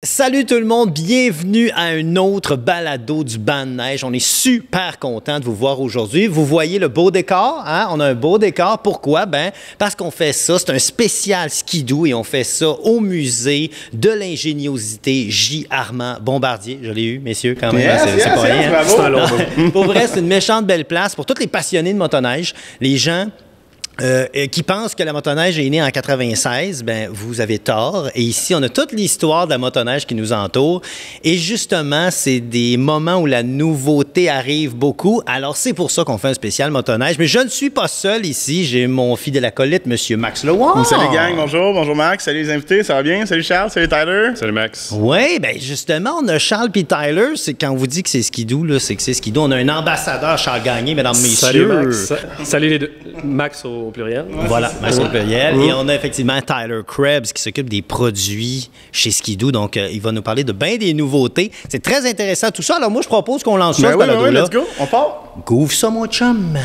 Salut tout le monde, bienvenue à un autre balado du banc de neige. On est super content de vous voir aujourd'hui. Vous voyez le beau décor, hein? On a un beau décor. Pourquoi? Ben, parce qu'on fait ça, c'est un spécial skidoo et on fait ça au musée de l'ingéniosité J. Armand Bombardier. Je l'ai eu, messieurs, quand même. C'est pas rien. Hein? Pour vrai, c'est une méchante belle place pour tous les passionnés de motoneige. Les gens qui pensent que la motoneige est née en 96, ben vous avez tort. Et ici, on a toute l'histoire de la motoneige qui nous entoure. Et justement, c'est des moments où la nouveauté arrive beaucoup. Alors, c'est pour ça qu'on fait un spécial motoneige. Mais je ne suis pas seul ici. J'ai mon fidèle acolyte, M. Max Lewin. Salut gang, bonjour. Bonjour Max. Salut les invités, ça va bien? Salut Charles, salut Tyler. Salut Max. Oui, bien justement, on a Charles puis Tyler. C'est quand on vous dit que c'est skidoo, là, c'est que c'est skidoo. On a un ambassadeur, Charles Gagné, mesdames, messieurs. Salut Max. Salut les deux. Max au pluriel. Voilà, Max au pluriel. Et on a effectivement Tyler Krebs qui s'occupe des produits chez Skidoo. Donc, il va nous parler de bien des nouveautés. C'est très intéressant tout ça. Alors, moi, je propose qu'on lance ça, ce balado-là. Let's go, on part. Gouvre ça, mon chum.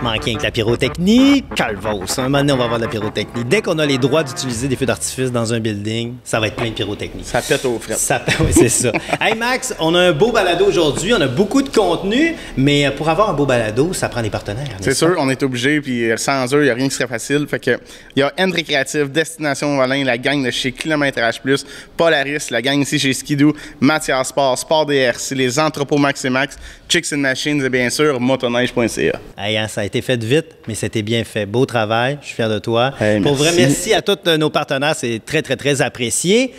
Manqué avec la pyrotechnie, calvos. Un moment donné, on va avoir de la pyrotechnie. Dès qu'on a les droits d'utiliser des feux d'artifice dans un building, ça va être plein de pyrotechnie. Ça pète aux frettes. Oui, c'est ça. Hey Max, on a un beau balado aujourd'hui. On a beaucoup de contenu, mais pour avoir un beau balado, ça prend des partenaires. C'est sûr, on est obligé, puis sans eux, il n'y a rien qui serait facile. Fait que il y a End Récréatif, Destination Valin, la gang de chez Kilométrage Plus, Polaris, la gang ici chez Skidoo, Mathias Sport, Sport DRC, les entrepôts Max et Max, Chicks and Machines et bien sûr, motoneige.ca. Hey, hein, ça a été fait vite, mais c'était bien fait. Beau travail, je suis fier de toi. Hey, pour vrai, merci à tous nos partenaires, c'est très, très, très apprécié.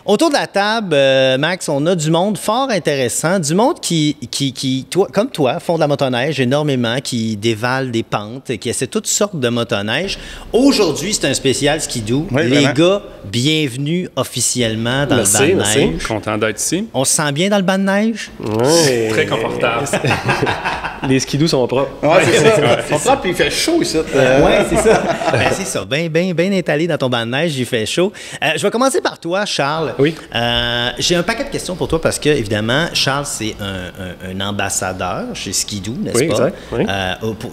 Autour de la table, Max, on a du monde fort intéressant, du monde qui toi, comme toi, font de la motoneige énormément, qui dévalent des pentes, qui essaient toutes sortes de motoneige. Aujourd'hui, c'est un spécial skidoo. Oui, les vraiment. gars, bienvenue officiellement dans le banc de Merci. neige. Content d'être ici. On se sent bien dans le banc de neige? Ouais. Très confortable. Les skidoo sont propres. Ouais, c'est ça. On prend, puis il fait chaud ici. Oui, c'est ça. Ben, c'est ça. Bien étalé dans ton banc de neige, il fait chaud. Je vais commencer par toi, Charles. Oui. J'ai un paquet de questions pour toi parce que, évidemment, Charles, c'est un ambassadeur chez Skidoo, n'est-ce Oui, pas? exact. Oui.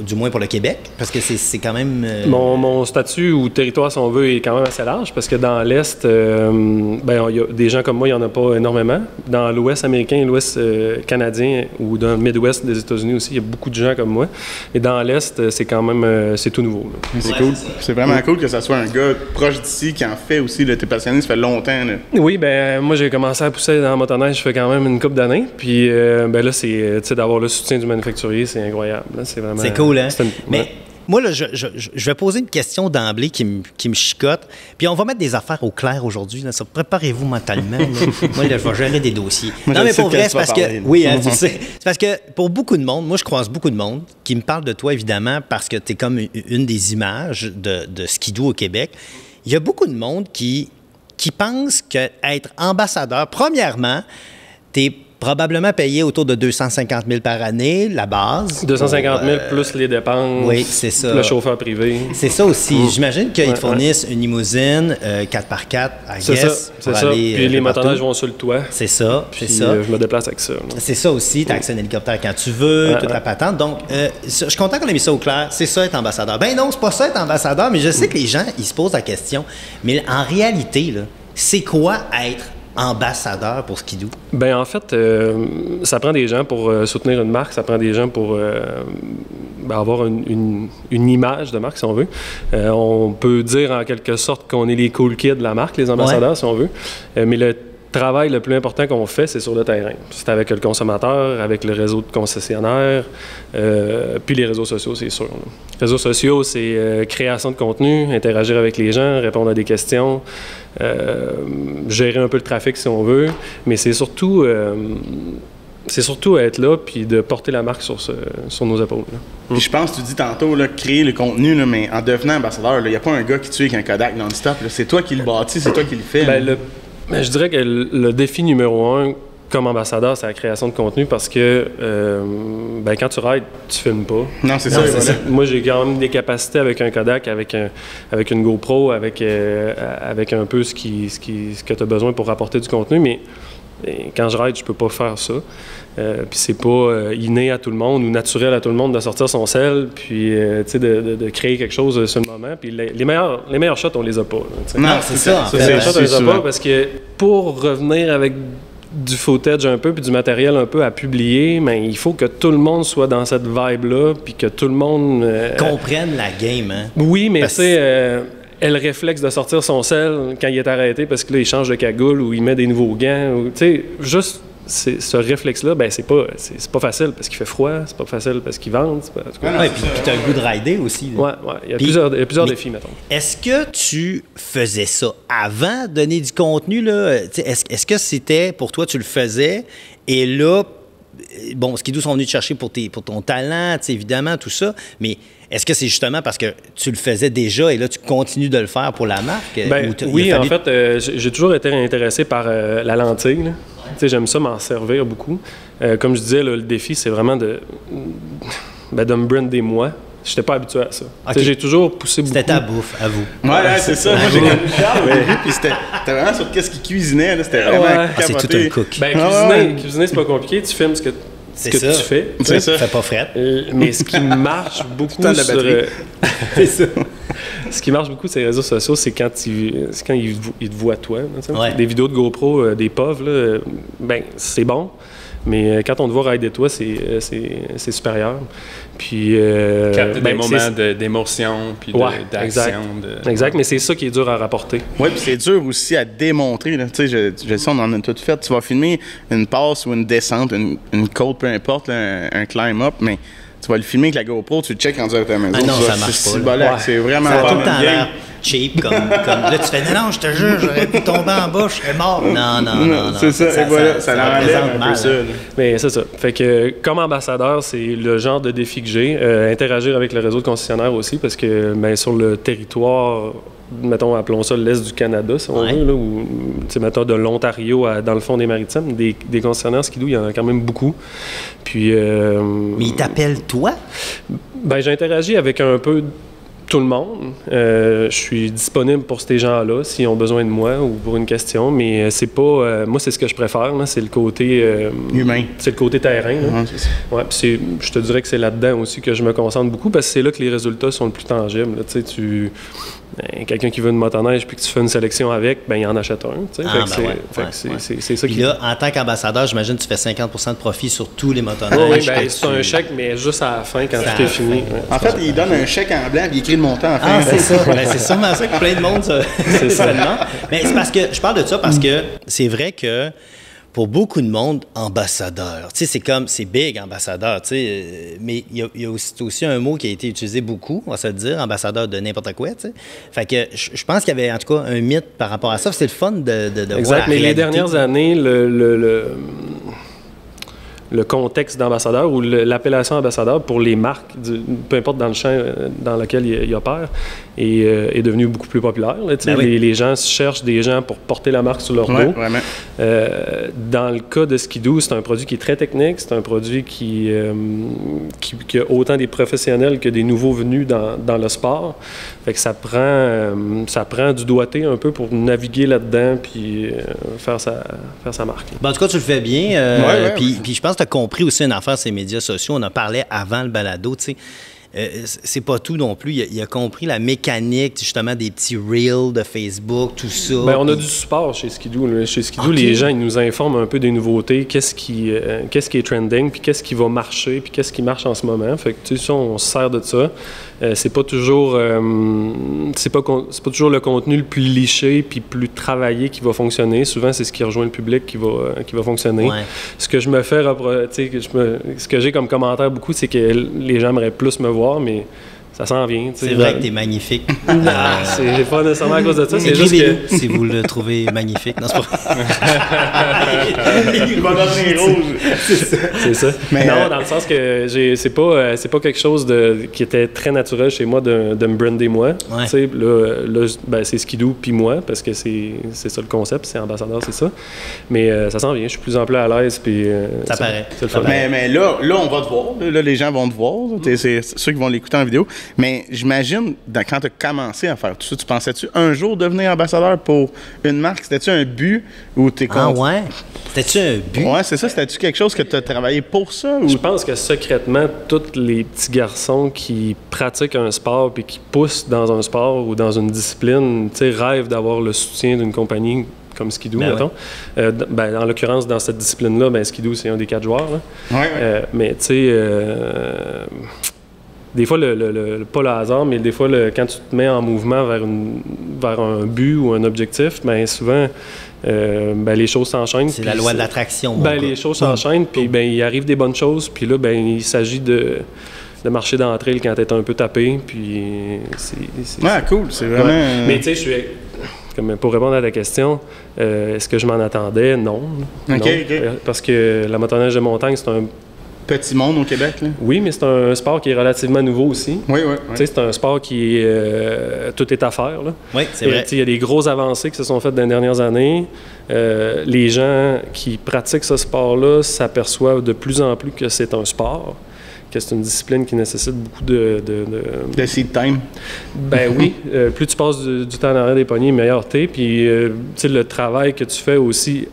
Du moins pour le Québec, parce que c'est quand même... Mon statut ou territoire, si on veut, est quand même assez large parce que dans l'Est, ben, y a des gens comme moi, il n'y en a pas énormément. Dans l'Ouest américain et l'Ouest canadien ou dans le Midwest des États-Unis aussi, il y a beaucoup de gens comme moi. Et dans l'Est, c'est quand même c'est tout nouveau. Là. C'est cool. C'est vraiment cool que ça soit un gars proche d'ici qui en fait aussi. T'es passionné, ça fait longtemps. Là. Oui, ben moi j'ai commencé à pousser dans la motoneige, ça fait quand même une couple d'années. Puis ben là, c'est d'avoir le soutien du manufacturier, c'est incroyable. C'est vraiment. C'est cool, hein? Mais ouais. moi, là, je vais poser une question d'emblée qui me chicote. Puis on va mettre des affaires au clair aujourd'hui. Là. Ça, préparez-vous mentalement. Là. Moi, là, je vais gérer des dossiers. Moi, non, mais sais pour de vrai, quel c'est parce tu vas que... parler, Oui, hein, tu sais. C'est parce que pour beaucoup de monde, moi, je croise beaucoup de monde qui me parle de toi, évidemment, parce que tu es comme une des images de Skidoo au Québec. Il y a beaucoup de monde qui pense qu'être ambassadeur, premièrement, tu es probablement payé autour de 250 000 par année, la base. 250 000 plus les dépenses, oui, c'est ça. le chauffeur privé. C'est ça aussi. J'imagine qu'ils te fournissent une limousine 4x4 à C'est guess, ça. pour aller, Puis les partout. motoneiges vont sur le toit. C'est ça, Puis c'est ça. je me déplace avec ça. Là. C'est ça aussi, tu as accès à un hélicoptère quand tu veux, toute la patente. Donc, je suis content qu'on ait mis ça au clair. C'est ça être ambassadeur. Ben non, c'est pas ça être ambassadeur, mais je sais que les gens, ils se posent la question. Mais en réalité, là, c'est quoi être ambassadeur pour Skidoo? Ben en fait, ça prend des gens pour soutenir une marque, ça prend des gens pour avoir une image de marque, si on veut. On peut dire en quelque sorte qu'on est les cool kids de la marque, les ambassadeurs, si on veut. Mais le travail le plus important qu'on fait, c'est sur le terrain. C'est avec le consommateur, avec le réseau de concessionnaires, puis les réseaux sociaux, c'est sûr. Là. Les réseaux sociaux, c'est création de contenu, interagir avec les gens, répondre à des questions, gérer un peu le trafic si on veut, mais c'est surtout être là puis de porter la marque sur nos épaules. Là. Puis je pense, tu dis tantôt, là, créer le contenu, là, mais en devenant ambassadeur, il n'y a pas un gars qui tue avec un Kodak non-stop. C'est toi qui le bâtis, c'est toi qui le fais. Ben, je dirais que le défi numéro un comme ambassadeur, c'est la création de contenu parce que quand tu rides, tu filmes pas. Non, c'est ça. Moi, j'ai quand même des capacités avec un Kodak, avec une GoPro, avec un peu ce que tu as besoin pour rapporter du contenu, mais quand je ride, je peux pas faire ça. Puis c'est pas inné à tout le monde ou naturel à tout le monde de sortir son sel, puis de créer quelque chose sur le moment. Puis les meilleurs shots, on les a pas. Non, c'est ça. Les shots, on les a pas parce que pour revenir avec du footage un peu puis du matériel un peu à publier, mais il faut que tout le monde soit dans cette vibe-là puis que tout le monde... comprenne la game, hein? Oui, mais tu sais... elle réflexe de sortir son sel quand il est arrêté parce que là, il change de cagoule ou il met des nouveaux gants. Tu sais, juste ce réflexe-là, ben c'est pas facile parce qu'il fait froid, c'est pas facile parce qu'il vente. Puis tu as le goût de rider aussi. Oui, il y a plusieurs défis, mettons. Est-ce que tu faisais ça avant de donner du contenu, là? Est-ce que c'était, pour toi, tu le faisais et là, bon, Skidoo sont venus te chercher pour ton talent, évidemment, tout ça, mais est-ce que c'est justement parce que tu le faisais déjà et là, tu continues de le faire pour la marque? Oui, en fait, j'ai toujours été intéressé par la lentille. J'aime ça m'en servir beaucoup. Comme je disais, là, le défi, c'est vraiment de me brander moi. Je n'étais pas habitué à ça. Okay. J'ai toujours poussé beaucoup. C'était ta bouffe, à vous. Ouais, c'est ça. Moi, j'ai connu Charles, puis c'était vraiment sur qu'est-ce qu'il cuisinait. C'était vraiment c'est tout un cook. Cuisiner, c'est pas compliqué. Tu filmes ce que tu fais. C'est ça. Fais pas frette. Mais ce qui marche beaucoup sur... c'est ça. Ce qui marche beaucoup sur les réseaux sociaux, c'est quand ils te voient toi. Des vidéos de GoPro, des POV, là, c'est bon. Mais quand on te voit rider toi, c'est supérieur. Puis, capter des moments d'émotion, puis d'action. Exact, mais c'est ça qui est dur à rapporter. Oui, puis c'est dur aussi à démontrer. Tu sais, je sais, on en a tout fait. Tu vas filmer une passe ou une descente, une côte, peu importe, là, un climb-up, mais tu vas le filmer avec la GoPro, tu le checkes en direct à ta maison. Ah non, ça marche pas. C'est vraiment ça pas tout le temps l'air cheap, comme là, tu fais non, je te jure, j'aurais pu tomber en bas, je serais mort. Non. C'est ça, et voilà, ça l'enlève un peu ça. Mais c'est ça. Fait que, comme ambassadeur, c'est le genre de défi que j'ai. Interagir avec le réseau de concessionnaires aussi, parce que sur le territoire, mettons, appelons ça l'Est du Canada, si on veut, là, ou, mettons, de l'Ontario dans le fond des Maritimes, des concessionnaires Skidoo, il y en a quand même beaucoup. Puis... Mais ils t'appellent toi? J'interagis avec un peu tout le monde. Je suis disponible pour ces gens-là s'ils ont besoin de moi ou pour une question, mais c'est pas... moi, c'est ce que je préfère, là, c'est le côté... humain. C'est le côté terrain. Là. C'est ça. Ouais, puis je te dirais que c'est là-dedans aussi que je me concentre beaucoup parce que c'est là que les résultats sont le plus tangibles. Quelqu'un qui veut une motoneige puis que tu fais une sélection avec, il en achète un. C'est ça puis qui... là, en tant qu'ambassadeur, j'imagine que tu fais 50% de profit sur tous les motoneiges. Oui, c'est un chèque, mais juste à la fin, quand tout est fini. En fait, il donne un chèque en blanc et il écrit le montant en fin. Ah, c'est ça. C'est sûrement ça que plein de monde c'est ça. Mais c'est parce que je parle de ça parce que c'est vrai que pour beaucoup de monde, ambassadeur, c'est big, ambassadeur, mais il y a aussi un mot qui a été utilisé beaucoup, on va se le dire, ambassadeur de n'importe quoi, Fait que je pense qu'il y avait en tout cas un mythe par rapport à ça. C'est le fun de exact, voir la mais réalité. Les dernières années, le contexte d'ambassadeur ou l'appellation ambassadeur pour les marques, peu importe dans le champ dans lequel il opère, est devenu beaucoup plus populaire. Là, les gens cherchent des gens pour porter la marque sur leur dos. Vraiment. Dans le cas de Skidoo, c'est un produit qui est très technique, c'est un produit qui a autant des professionnels que des nouveaux venus dans le sport. Fait que ça prend du doigté un peu pour naviguer là-dedans puis faire sa marque. En tout cas, tu le fais bien. Puis je pense que tu as compris aussi une affaire sur les médias sociaux. On en parlait avant le balado, c'est pas tout non plus. Il a compris la mécanique, justement, des petits reels de Facebook, tout ça. On a du support chez Skidoo. Chez Skidoo, les gens, ils nous informent un peu des nouveautés, qu'est-ce qui est trending, puis qu'est-ce qui va marcher, puis qu'est-ce qui marche en ce moment. Fait que, ça, on se sert de ça. C'est pas toujours c'est pas toujours le contenu le plus liché puis plus travaillé qui va fonctionner. Souvent, c'est ce qui rejoint le public qui va fonctionner. Ouais. Ce que je me fais ce que j'ai comme commentaire beaucoup, c'est que les gens aimeraient plus me voir, mais ça s'en vient. C'est vrai que t'es magnifique. C'est pas nécessairement à cause de ça, c'est juste que... si vous le trouvez magnifique. Non, c'est pas Il va devenir rouge. C'est ça. Mais non, dans le sens que c'est pas quelque chose qui était très naturel chez moi de me brander moi. Ouais. Tu sais, là ben, c'est Ski-Doo puis moi, parce que c'est ça le concept, c'est ambassadeur, c'est ça. Mais ça s'en vient, je suis plus en plus à l'aise. Puis ça paraît. C'est le fun. Mais là, on va te voir. Là, les gens vont te voir. C'est ceux qui vont l'écouter en vidéo. Mais j'imagine, quand tu as commencé à faire tout ça, tu pensais-tu un jour devenir ambassadeur pour une marque? C'était-tu un but ou t'es content? Ah ouais? C'était-tu un but? Ouais, c'est ça. C'était-tu quelque chose que tu as travaillé pour ça? Ou... Je pense que secrètement, tous les petits garçons qui pratiquent un sport puis qui poussent dans un sport ou dans une discipline, tu sais, rêvent d'avoir le soutien d'une compagnie comme Ski-Doo, mettons. En l'occurrence, dans cette discipline-là, Ski-Doo, c'est un des 4 joueurs. Là. Ouais. Mais tu sais, des fois, pas le hasard, mais des fois, quand tu te mets en mouvement vers un but ou un objectif, souvent, les choses s'enchaînent. C'est la loi de l'attraction. Les choses s'enchaînent, puis il arrive des bonnes choses, puis là, il s'agit de marcher dans la trail quand t'es un peu tapé, puis cool, c'est vraiment... Mais tu sais, pour répondre à ta question, est-ce que je m'en attendais? Non. OK. Parce que la motoneige de montagne, c'est un petit monde au Québec, là? Oui, mais c'est un sport qui est relativement nouveau aussi. Oui. Tu sais, c'est un sport qui est... tout est à faire, là. Oui, c'est vrai. Il y a des grosses avancées qui se sont faites dans les dernières années. Les gens qui pratiquent ce sport-là s'aperçoivent de plus en plus que c'est un sport, que c'est une discipline qui nécessite beaucoup de seed time. Oui. Plus tu passes du temps en arrière des poignées, meilleur t'es. Puis, tu sais, le travail que tu fais aussi,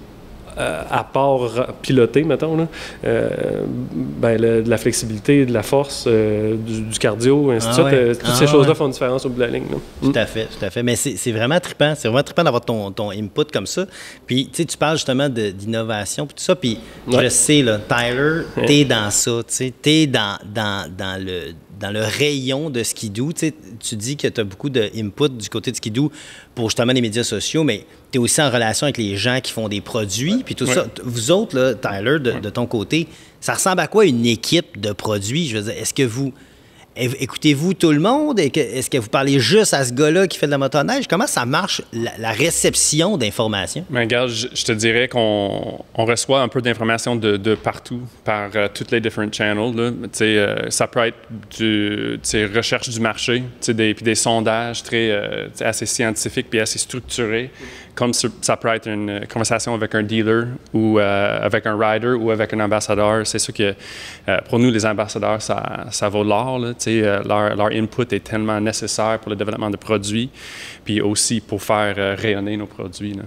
à part piloter, mettons, là, de la flexibilité, de la force, du cardio, ainsi de suite. Toutes ces choses-là font une différence au bout de la ligne. Là. Tout à fait. Mais c'est vraiment trippant. C'est vraiment trippant d'avoir ton input comme ça. Puis, tu sais, tu parles justement d'innovation puis tout ça. Puis, je sais, là, Tyler, t'es dans ça. Tu sais, t'es dans le rayon de Ski-Doo. Tu dis que tu as beaucoup d'input du côté de Ski-Doo pour justement les médias sociaux, mais tu es aussi en relation avec les gens qui font des produits, puis tout ça. Vous autres, là, Tyler, de ton côté, ça ressemble à quoi une équipe de produits? Je veux dire, est-ce que écoutez-vous tout le monde? Est-ce que vous parlez juste à ce gars-là qui fait de la motoneige? Comment ça marche, la réception d'informations? Regarde, je te dirais qu'on reçoit un peu d'informations de partout, par toutes les different channels. Là. Ça peut être recherche du marché, puis des sondages assez scientifiques puis assez structurés, comme ça peut être une conversation avec un dealer ou avec un rider ou avec un ambassadeur. C'est sûr que pour nous, les ambassadeurs, ça vaut de l'or. Leur input est tellement nécessaire pour le développement de produits, puis aussi pour faire rayonner nos produits. Là.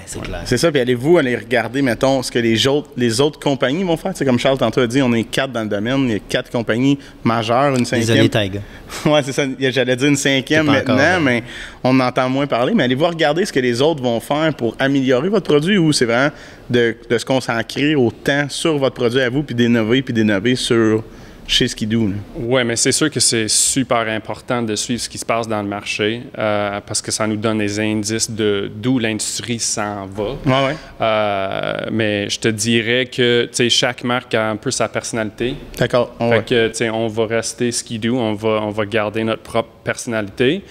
C'est clair. C'est ça, puis allez-vous aller regarder, mettons, ce que les autres compagnies vont faire? T'sais, comme Charles tantôt a dit, on est 4 dans le domaine, il y a 4 compagnies majeures, une 5e. Désolé, Taiga. Oui, c'est ça, j'allais dire une 5e maintenant, mais on en entend moins parler. Mais allez-vous regarder ce que les autres vont faire pour améliorer votre produit, ou c'est vraiment de se concentrer autant sur votre produit à vous, puis d'innover chez Ski-Doo? Oui, mais c'est sûr que c'est super important de suivre ce qui se passe dans le marché parce que ça nous donne des indices d'où l'industrie s'en va. Mais je te dirais que chaque marque a un peu sa personnalité. D'accord. Fait que on va rester Ski-Doo, on va garder notre propre personnalité.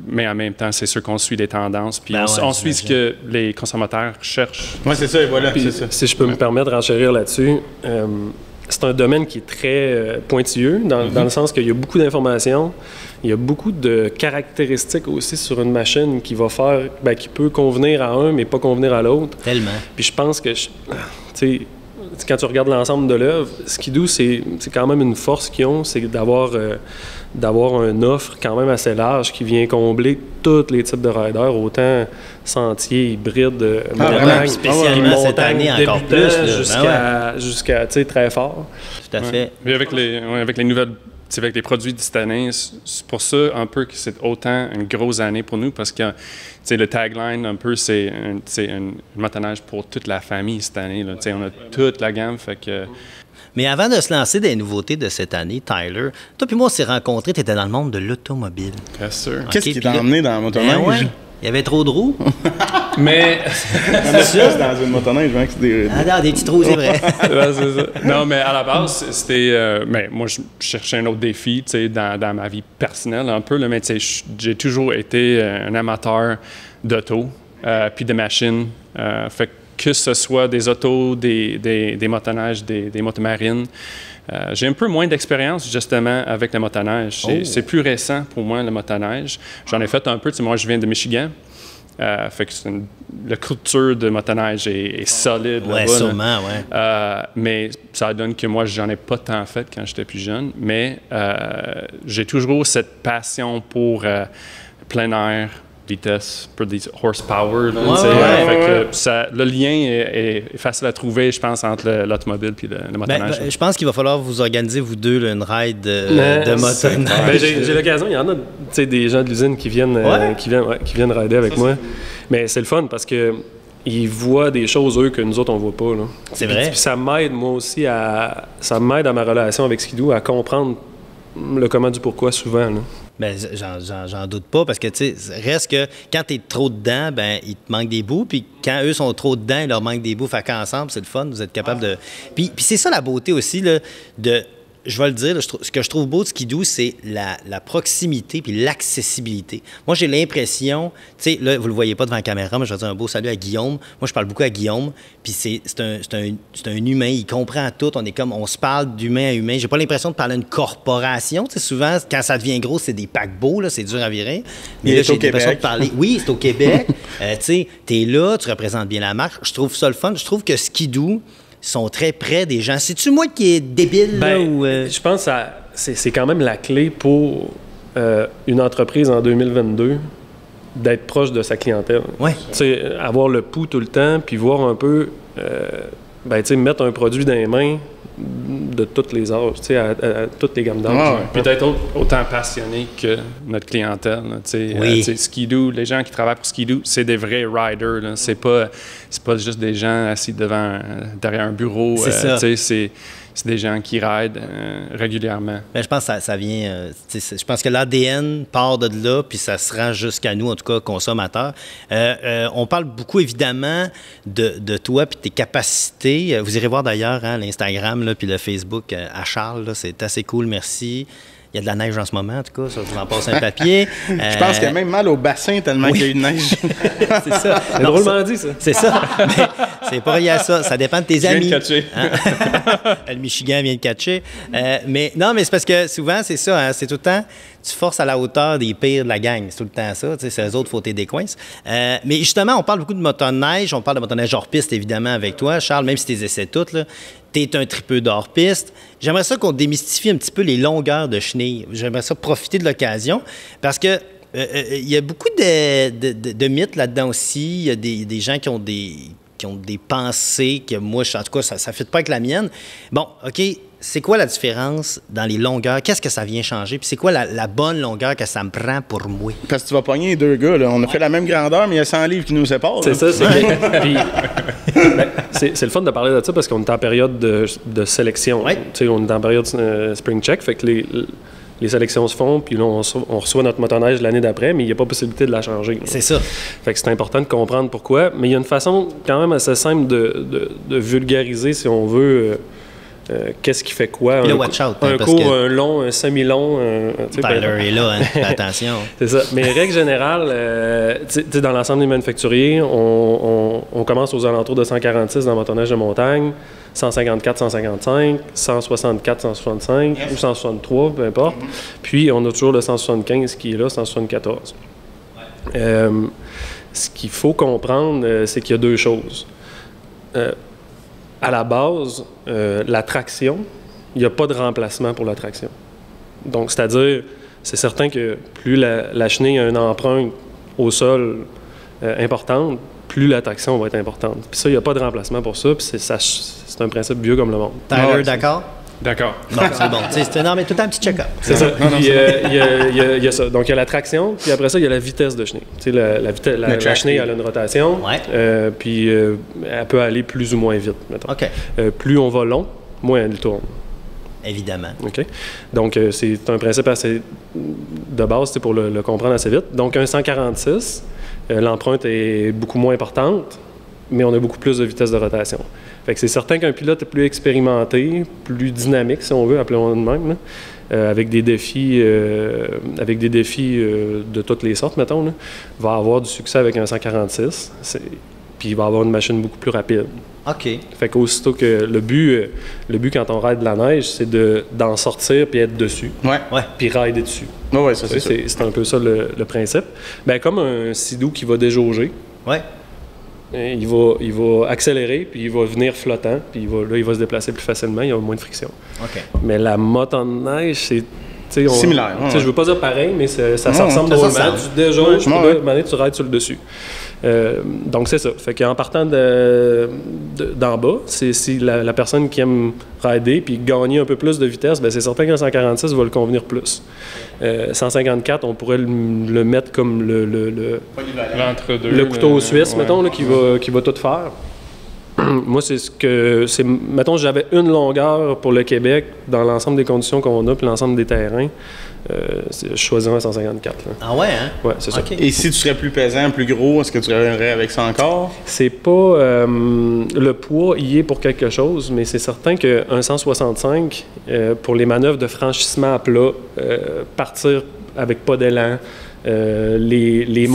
Mais en même temps, c'est sûr qu'on suit les tendances, puis on suit ce que les consommateurs cherchent. Oui, c'est ça, et voilà. Puis, c'est ça. Si je peux me permettre de renchérir là-dessus, c'est un domaine qui est très pointilleux, dans le sens qu'il y a beaucoup d'informations, il y a beaucoup de caractéristiques aussi sur une machine qui va faire, qui peut convenir à un, mais pas convenir à l'autre. Tellement. Puis je pense que, quand tu regardes l'ensemble de l'œuvre, Ski-Doo, c'est quand même une force qu'ils ont, c'est d'avoir une offre quand même assez large qui vient combler tous les types de riders, autant sentiers, hybrides, montagne, spécialement cette année encore plus, jusqu'à très fort. Tout à fait. Mais avec les nouvelles, avec les produits de cette année, c'est pour ça un peu que c'est autant une grosse année pour nous, parce que le tagline un peu, c'est une motoneige pour toute la famille cette année. Là. On a toute la gamme, fait que... Mais avant de se lancer des nouveautés de cette année, Tyler, toi puis moi, on s'est rencontrés, tu étais dans le monde de l'automobile. Bien sûr. Qu'est-ce qui t'a emmené dans la motoneige? Il y avait trop de roues? Mais... On est plus dans une motoneige, je vois que c'est des... Ah non, des petits trous, c'est vrai. Ouais, c'est ça. Non, mais à la base, c'était... moi, je cherchais un autre défi, tu sais, dans ma vie personnelle un peu, là, mais tu sais, j'ai toujours été un amateur d'auto, puis de machines. Fait que ce soit des autos, des motoneiges, des motomarines. J'ai un peu moins d'expérience, justement, avec le motoneige. C'est plus récent pour moi, le motoneige. J'en ai fait un peu. Tu sais, moi, je viens de Michigan. Fait que la culture de motoneige est solide. Oui, sûrement, oui. Mais ça donne que moi, j'en ai pas tant fait quand j'étais plus jeune. Mais j'ai toujours cette passion pour plein air, vitesse, pour des horsepower. Fait que le lien est facile à trouver, je pense, entre l'automobile et le motoneige. Je pense qu'il va falloir vous organiser, vous deux, là, une ride de motoneige. J'ai l'occasion, il y en a des gens de l'usine qui viennent rider avec moi. Mais c'est le fun parce que ils voient des choses, eux, que nous autres, on voit pas. C'est vrai. Puis ça m'aide, moi aussi, ça m'aide à ma relation avec Ski-Doo à comprendre le comment du pourquoi souvent. Là. Ben, j'en doute pas, parce que, tu sais, reste que quand t'es trop dedans, ben, il te manque des bouts, puis quand eux sont trop dedans, il leur manque des bouts. Fait qu'ensemble, c'est le fun, vous êtes capable de... Puis c'est ça la beauté aussi, là, je vais le dire, ce que je trouve beau de Ski-Doo, c'est la proximité puis l'accessibilité. Moi, j'ai l'impression, tu sais, là, vous le voyez pas devant la caméra, mais je vais dire un beau salut à Guillaume. Moi, je parle beaucoup à Guillaume, puis c'est un humain, il comprend tout. On se parle d'humain à humain. J'ai pas l'impression de parler à une corporation. Tu sais, souvent, quand ça devient gros, c'est des paquebots, là, c'est dur à virer. Mais là, j'ai l'impression de parler... Oui, c'est au Québec. Tu sais, t'es là, tu représentes bien la marque. Je trouve ça le fun. Je trouve que Ski-Doo sont très près des gens. C'est-tu moi qui est débile, là, ou... Je pense que c'est quand même la clé pour une entreprise en 2022 d'être proche de sa clientèle. Oui. Tu sais, avoir le pouls tout le temps, puis voir un peu, tu sais, mettre un produit dans les mains de toutes les âges, tu sais, à toutes les gammes d'âge. Puis d'être autant passionné que notre clientèle. Oui. Ski-Doo, les gens qui travaillent pour Ski-Doo, c'est des vrais riders. Là. C'est pas juste des gens assis derrière un bureau. C'est des gens qui rident régulièrement. Bien, je pense que ça vient... je pense que l'ADN part de là, puis ça se rend jusqu'à nous, en tout cas, consommateurs. On parle beaucoup, évidemment, de toi puis de tes capacités. Vous irez voir d'ailleurs l'Instagram puis le Facebook à Charles. C'est assez cool, merci. Il y a de la neige en ce moment, en tout cas. Ça, je vous en passe un papier. Je pense qu'il y a même mal au bassin tellement qu'il y a eu de neige. C'est ça. C'est drôlement dit, ça. C'est ça. Mais c'est pas relié à ça. Ça dépend de tes amis. Je viens de catcher. Le Michigan vient de catcher. Mais non, mais c'est parce que souvent, c'est ça. C'est tout le temps, tu forces à la hauteur des pires de la gang. C'est tout le temps ça. C'est eux autres, il faut t'aider des coins. Mais justement, on parle beaucoup de motoneige. On parle de motoneige hors-piste, évidemment, avec toi, Charles, même si tu les essaies toutes, là. T'es un tripeux d'hors-piste. J'aimerais ça qu'on démystifie un petit peu les longueurs de chenilles. J'aimerais ça profiter de l'occasion parce que il y a beaucoup de mythes là-dedans aussi. Il y a des gens qui ont des pensées que moi, en tout cas, ça ne fit pas avec la mienne. Bon, OK, c'est quoi la différence dans les longueurs? Qu'est-ce que ça vient changer? Puis c'est quoi la bonne longueur que ça me prend pour moi? Parce que tu vas pogner les deux gars, là. On a fait la même grandeur, mais il y a 100 livres qui nous séparent. C'est ça, c'est le fun de parler de ça parce qu'on est en période de sélection. Ouais. Tu sais, on est en période spring check, fait que les sélections se font, puis là, on reçoit notre motoneige l'année d'après, mais il n'y a pas possibilité de la changer. C'est ça. Fait que c'est important de comprendre pourquoi, mais il y a une façon quand même assez simple de vulgariser, si on veut, qu'est-ce qui fait quoi. Puis là, watch out. Un court, un long, un semi-long. Tyler est là, fais attention. C'est ça. Mais règle générale, dans l'ensemble des manufacturiers, on commence aux alentours de 146 dans le motoneige de montagne, 154, 155, 164, 165 ou 163, peu importe. Puis, on a toujours le 175 qui est là, 174. Ce qu'il faut comprendre, c'est qu'il y a deux choses. À la base, la traction, il n'y a pas de remplacement pour la traction. Donc, c'est-à-dire, c'est certain que plus la chenille a une empreinte au sol importante, plus la traction va être importante. Puis ça, il n'y a pas de remplacement pour ça, puis c'est un principe vieux comme le monde. Tyler, d'accord? D'accord. Bon, c'est bon. Non, mais tout un petit check-up. C'est ça. Puis, il y a ça. Donc, il y a la traction, puis après ça, il y a la vitesse de chenille. Tu sais, la chenille, elle a une rotation, puis elle peut aller plus ou moins vite, mettons. OK. Plus on va long, moins elle tourne. Évidemment. OK? Donc, c'est un principe assez de base pour le comprendre assez vite. Donc, un 146, l'empreinte est beaucoup moins importante, mais on a beaucoup plus de vitesse de rotation. Fait que c'est certain qu'un pilote est plus expérimenté, plus dynamique, si on veut, appelons-le de même, là, avec des défis, de toutes les sortes, mettons, là, va avoir du succès avec un 146. Puis il va avoir une machine beaucoup plus rapide. OK. Fait qu'aussitôt que le but quand on ride de la neige, c'est d'en sortir puis être dessus. Ouais. Puis rider dessus. Ouais, ça, c'est sûr. C'est un peu ça le principe. Ben comme un Sea-Doo qui va déjauger. Ouais. Il va accélérer, puis il va venir flottant, puis il va se déplacer plus facilement, il y a moins de friction. OK. Mais la motte en neige, c'est... Similaire. Je veux pas dire pareil, mais ça ressemble ça drôlement. ressemble. Tu déjauges, puis là, ouais. à un moment donné, tu rides sur le dessus. Donc, c'est ça. Fait qu'en partant d'en bas, si la personne qui aime rider puis gagner un peu plus de vitesse, ben c'est certain qu'un 146 va le convenir plus. 154, on pourrait le mettre comme L'entre-deux. le couteau suisse, ouais. mettons, là, qui va tout faire. Moi, mettons, j'avais une longueur pour le Québec dans l'ensemble des conditions qu'on a puis l'ensemble des terrains. Je choisirais un 154. Là. Ah ouais, hein? Ouais, c'est ça. OK. Et si tu serais plus pesant, plus gros, est-ce que tu reviendrais avec ça encore? C'est pas... le poids y est pour quelque chose, mais c'est certain qu'un 165, pour les manœuvres de franchissement à plat, partir avec pas d'élan, les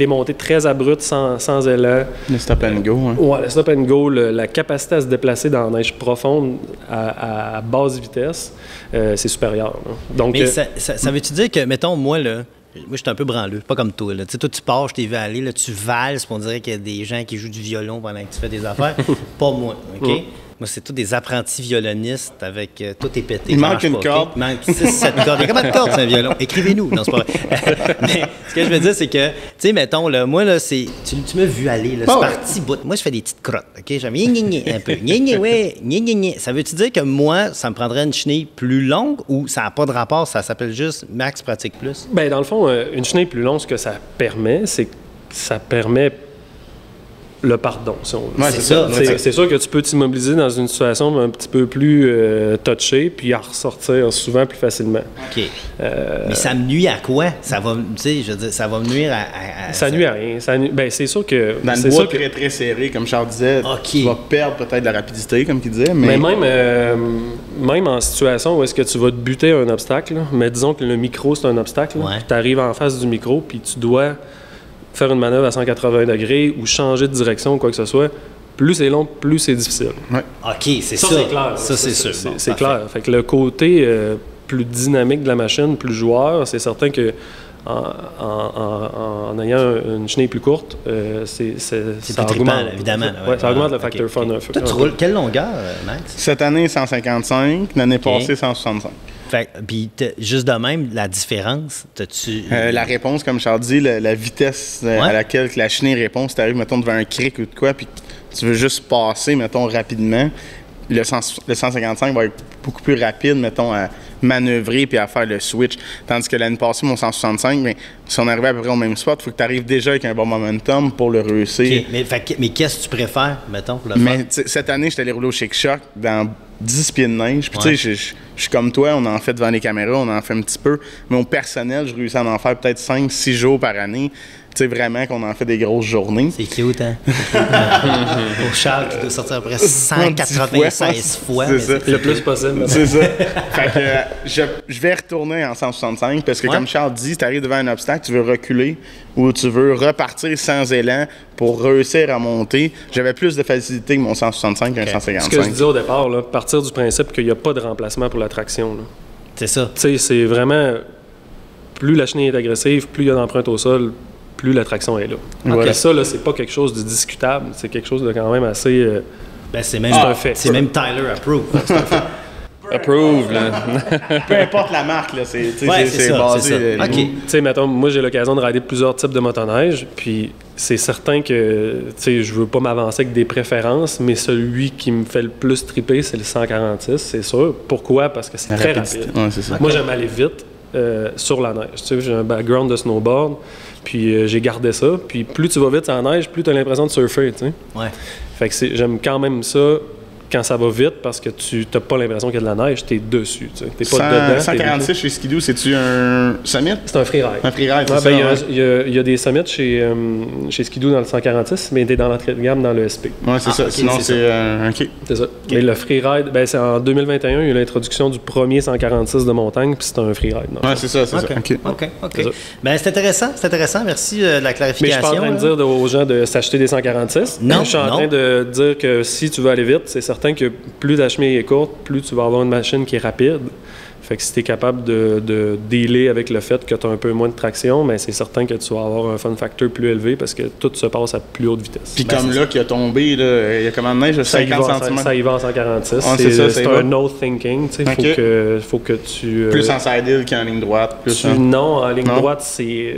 montées très abruptes sans élan. Le stop and go. Hein? Ouais, le stop and go, la capacité à se déplacer dans la neige profonde à basse vitesse, c'est supérieur. Là. Donc, Mais ça veut-tu dire que, mettons, moi, je suis un peu branleux, pas comme toi. Là. Tu sais, toi, tu pars, je t'ai vu aller, là, tu valses, puis on dirait qu'il y a des gens qui jouent du violon pendant que tu fais des affaires. Pas moi, OK? Moi, c'est tous des apprentis violonistes avec tout est pété. Il manque une corde. Il manque 6-7 cordes. Il y a combien de cordes, c'est un violon? Écrivez-nous. Non, c'est pas vrai. Mais ce que je veux dire, c'est que, tu sais, mettons, là, moi, là, tu m'as vu aller, là, c'est parti bout. Moi, je fais des petites crottes, OK? J'aime un peu. Ouais. Ça veut-tu dire que moi, ça me prendrait une chenille plus longue ou ça n'a pas de rapport, ça s'appelle juste Max Pratique Plus? ben, dans le fond, une chenille plus longue, ce que ça permet, c'est que ça permet le pardon, si on veut. Ouais, c'est ça. C'est sûr que tu peux t'immobiliser dans une situation un petit peu plus touchée, puis en ressortir souvent plus facilement. OK. Mais ça me nuit à quoi? Ça va, tu sais, je veux dire, ça va me nuire à ça nuit à rien. Ben, c'est sûr que... Dans le bois très, très serré, comme Charles disait, tu vas perdre peut-être de la rapidité, comme il disait. Mais même en situation où est-ce que tu vas te buter un obstacle, là, mais disons que le micro, c'est un obstacle, tu arrives en face du micro, puis tu dois faire une manœuvre à 180 degrés ou changer de direction ou quoi que ce soit, plus c'est long, plus c'est difficile. Ouais. OK, c'est ça. C'est clair. Ça, c'est sûr. C'est clair. Fait que le côté plus dynamique de la machine, plus joueur, c'est certain que en ayant une chenille plus courte, c'est ça plus trippant, augmente. évidemment. Ouais, ça augmente le facteur fun un peu. Toi, tu roules quelle longueur, Max? Cette année, 155. L'année passée, 165. Fait, puis juste de même, la différence, t'as-tu... La réponse, comme Charles dit, la vitesse à laquelle la chenille répond, si tu arrives, mettons, devant un cric ou de quoi, puis tu veux juste passer, mettons, rapidement, le 155 va être beaucoup plus rapide, mettons, à manœuvrer puis à faire le switch. Tandis que l'année passée, mon 165, mais si on arrivait à peu près au même spot, il faut que tu arrives déjà avec un bon momentum pour le réussir. Okay. Mais qu'est-ce que tu préfères, mettons, pour le faire? Mais cette année, j'étais allé rouler au Chic Choc dans 10 pieds de neige. Puis tu sais, je suis comme toi, on en fait devant les caméras, on en fait un petit peu. Mais au personnel, je réussis à en faire peut-être 5-6 jours par année. Tu sais, vraiment qu'on en fait des grosses journées. C'est cute, hein? Pour Charles, qui doit sortir après 196 fois. C'est ça. Le plus possible. C'est ça. Fait que je vais retourner en 165 parce que, comme Charles dit, si tu arrives devant un obstacle, tu veux reculer ou tu veux repartir sans élan pour réussir à monter. J'avais plus de facilité que mon 165 qu'un 155. Ce que je disais au départ, là, partir du principe qu'il n'y a pas de remplacement pour la traction. Là. C'est ça. Tu sais, c'est vraiment... Plus la chenille est agressive, plus il y a d'empreintes au sol, plus la traction est là. Voilà. Et ça, là, c'est pas quelque chose de discutable. C'est quelque chose de quand même assez... Ben, c'est même, un fait. C'est même Tyler approved. C'est un fait. Approved, là. Peu importe la marque, là, c'est ça, basé. OK. Tu sais, mettons, moi, j'ai l'occasion de rider plusieurs types de motoneige, puis c'est certain que, tu sais, je veux pas m'avancer avec des préférences, mais celui qui me fait le plus triper, c'est le 146, c'est sûr. Pourquoi? Parce que c'est très rapide. Ouais, c'est ça. Moi, j'aime aller vite sur la neige. Tu sais, j'ai un background de snowboard, puis j'ai gardé ça. Puis plus tu vas vite sur la neige, plus tu as l'impression de surfer, tu sais. Ouais. Fait que j'aime quand même ça quand ça va vite, parce que tu n'as pas l'impression qu'il y a de la neige, tu es dessus. Tu n'es pas dedans. 146 chez Ski-Doo, c'est-tu un summit? C'est un freeride. Un freeride, Ouais, c'est ben, ça. il y a des summits chez Ski-Doo dans le 146, mais tu es dans l'entrée de gamme dans le SP. Oui, c'est ça. ok, Sinon, c'est c'est un OK. C'est ça. Mais le freeride, ben, c'est en 2021, il y a eu l'introduction du premier 146 de montagne, puis c'est un freeride. Oui, c'est ça, c'est ça. OK. OK. Ben, c'est intéressant. Merci de la Mais je clarification. suis pas en train de dire aux gens de s'acheter des 146. Non, je suis en train de dire que si tu veux aller vite, c'est certain que plus ta chemin est courte, plus tu vas avoir une machine qui est rapide. Fait que si tu es capable de dealer avec le fait que tu as un peu moins de traction, mais c'est certain que tu vas avoir un fun factor plus élevé parce que tout se passe à plus haute vitesse. Puis comme là, qui a tombé, là, il y a comment de neige de 50 cm? Ça y va en 146. Ah, c'est ça, ça y c'est va. un no thinking. Il Ok. faut que tu... Plus en side-hill qu'en ligne droite. Plus, hein? Non, en ligne Non? droite, c'est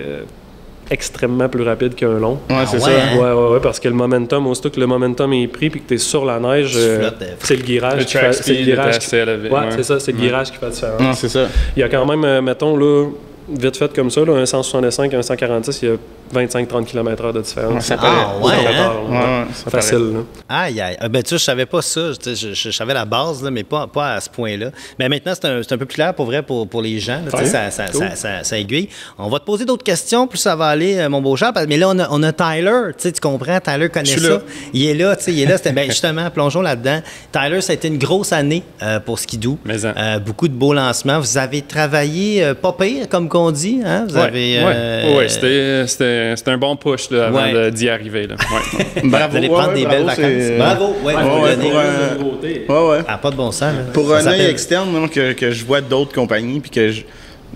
extrêmement plus rapide qu'un long. Ouais, c'est ouais, ça. hein? Ouais, parce que le momentum, aussitôt que le momentum est pris puis que tu es sur la neige, Tu flottes, c'est le guirage Le qui fait track c'est le speed guirage est assez élevé. Ouais, c'est ça, c'est le guirage qui fait la différence. Non, c'est ça. Il y a quand même, mettons, là, vite fait comme ça, là, un 165 et un 146, il y a 25-30 km/h de différence. Ouais, ça Ah, paraît. ouais, hein? Ouais, ça paraît. Facile, là. Aïe, aïe. Ben, tu sais, je savais pas ça. Je savais la base, là, mais pas à ce point-là. Mais maintenant, c'est un peu plus clair pour vrai pour les gens. Là, tu sais, ça aiguille. On va te poser d'autres questions, plus ça va aller, mon beau Charles. Mais là, on a Tyler. Tu sais, tu comprends? Tyler connaît Je suis ça. là. Il est là, tu sais, il est là. Ben, justement, plongeons là-dedans. Tyler, ça a été une grosse année pour Ski-Doo. Mais beaucoup de beaux lancements. Vous avez travaillé pas pire, comme qu'on dit. Hein? Vous avez... Ouais, c'était un bon push là, avant Ouais. d'y arriver. Là. Ouais. Bravo. Vous allez prendre des belles vacances. Bravo. Ouais, faut ouais, donner. Ouais. Ah, pas de bon sens. Là. Pour Ça un œil s'appelle- externe, moi, que je vois d'autres compagnies, puis que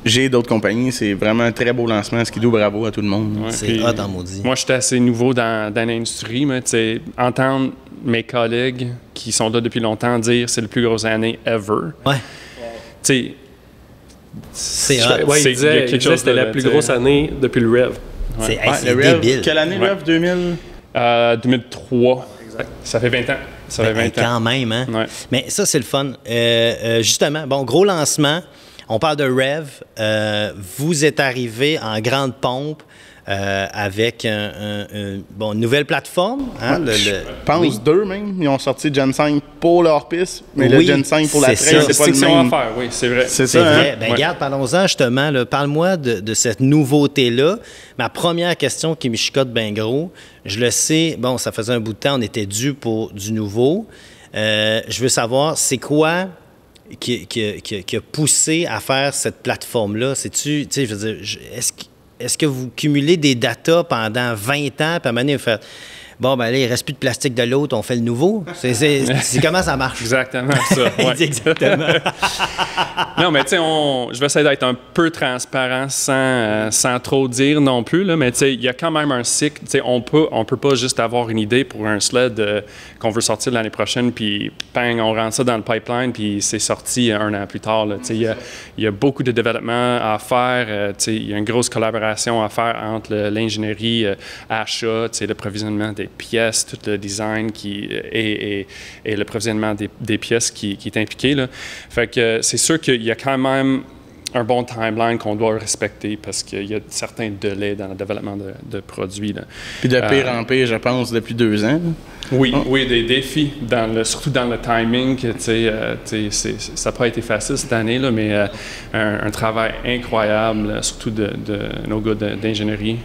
j'ai d'autres compagnies, c'est vraiment un très beau lancement. Ski-Doo, bravo à tout le monde. Ouais, C'est puis hot en maudit. Moi, j'étais assez nouveau dans l'industrie, mais tu sais, entendre mes collègues qui sont là depuis longtemps dire c'est le plus grosse année ever. Ouais, Tu sais, c'est hot. Ouais, C'est- il il y a disait quelque que chose c'était de- la plus tu sais. grosse année depuis le Rev. C'est Ouais, c'est le Rev, débile. quelle année, Ouais. Rev? 2000? 2003. Ça fait 20 ans. Ça fait 20 ans. Quand même, hein? Ouais. Mais ça, c'est le fun. Justement, bon, gros lancement. On parle de Rev. Vous êtes arrivé en grande pompe avec une nouvelle plateforme. Hein, Je pense deux même. Ils ont sorti Gen 5 pour leur piste, mais Oui, le Gen 5 pour la c'est trail, ça. c'est pas le Section à même. faire, oui, c'est vrai. C'est C'est ça, vrai. hein? Ben, Ouais. regarde, parlons-en justement. Là. Parle-moi de cette nouveauté-là. Ma première question qui me chicote bien gros, je le sais, bon, ça faisait un bout de temps, on était dû pour du nouveau. Je veux savoir, c'est quoi qui a poussé à faire cette plateforme-là? C'est-tu, tu sais, je veux dire, est-ce que vous cumulez des datas pendant 20 ans, puis à un moment donné, vous faites, bon, ben là, il ne reste plus de plastique de l'autre, on fait le nouveau? C'est comment ça marche? Exactement ça. ouais. Exactement. Non, mais tu sais, je vais essayer d'être un peu transparent sans trop dire non plus, là, mais tu sais, il y a quand même un cycle. Tu sais, on peut pas juste avoir une idée pour un sled qu'on veut sortir l'année prochaine, puis bang, on rentre ça dans le pipeline, puis c'est sorti un an plus tard. Là. Tu sais, il y a beaucoup de développement à faire. Tu sais, il y a une grosse collaboration à faire entre l'ingénierie, achat, tu sais, le provisionnement des pièces, tout le design et le provisionnement des pièces qui est impliqué. Là. Fait que c'est sûr qu'il y a quand même un bon timeline qu'on doit respecter parce qu'il y a certains délais dans le développement de produits. Là. Puis de pire en pire, je pense, depuis 2 ans. Oui, des défis, surtout dans le timing. Tu sais, ça n'a pas été facile cette année, là, mais un travail incroyable, là, surtout de nos gars d'ingénierie,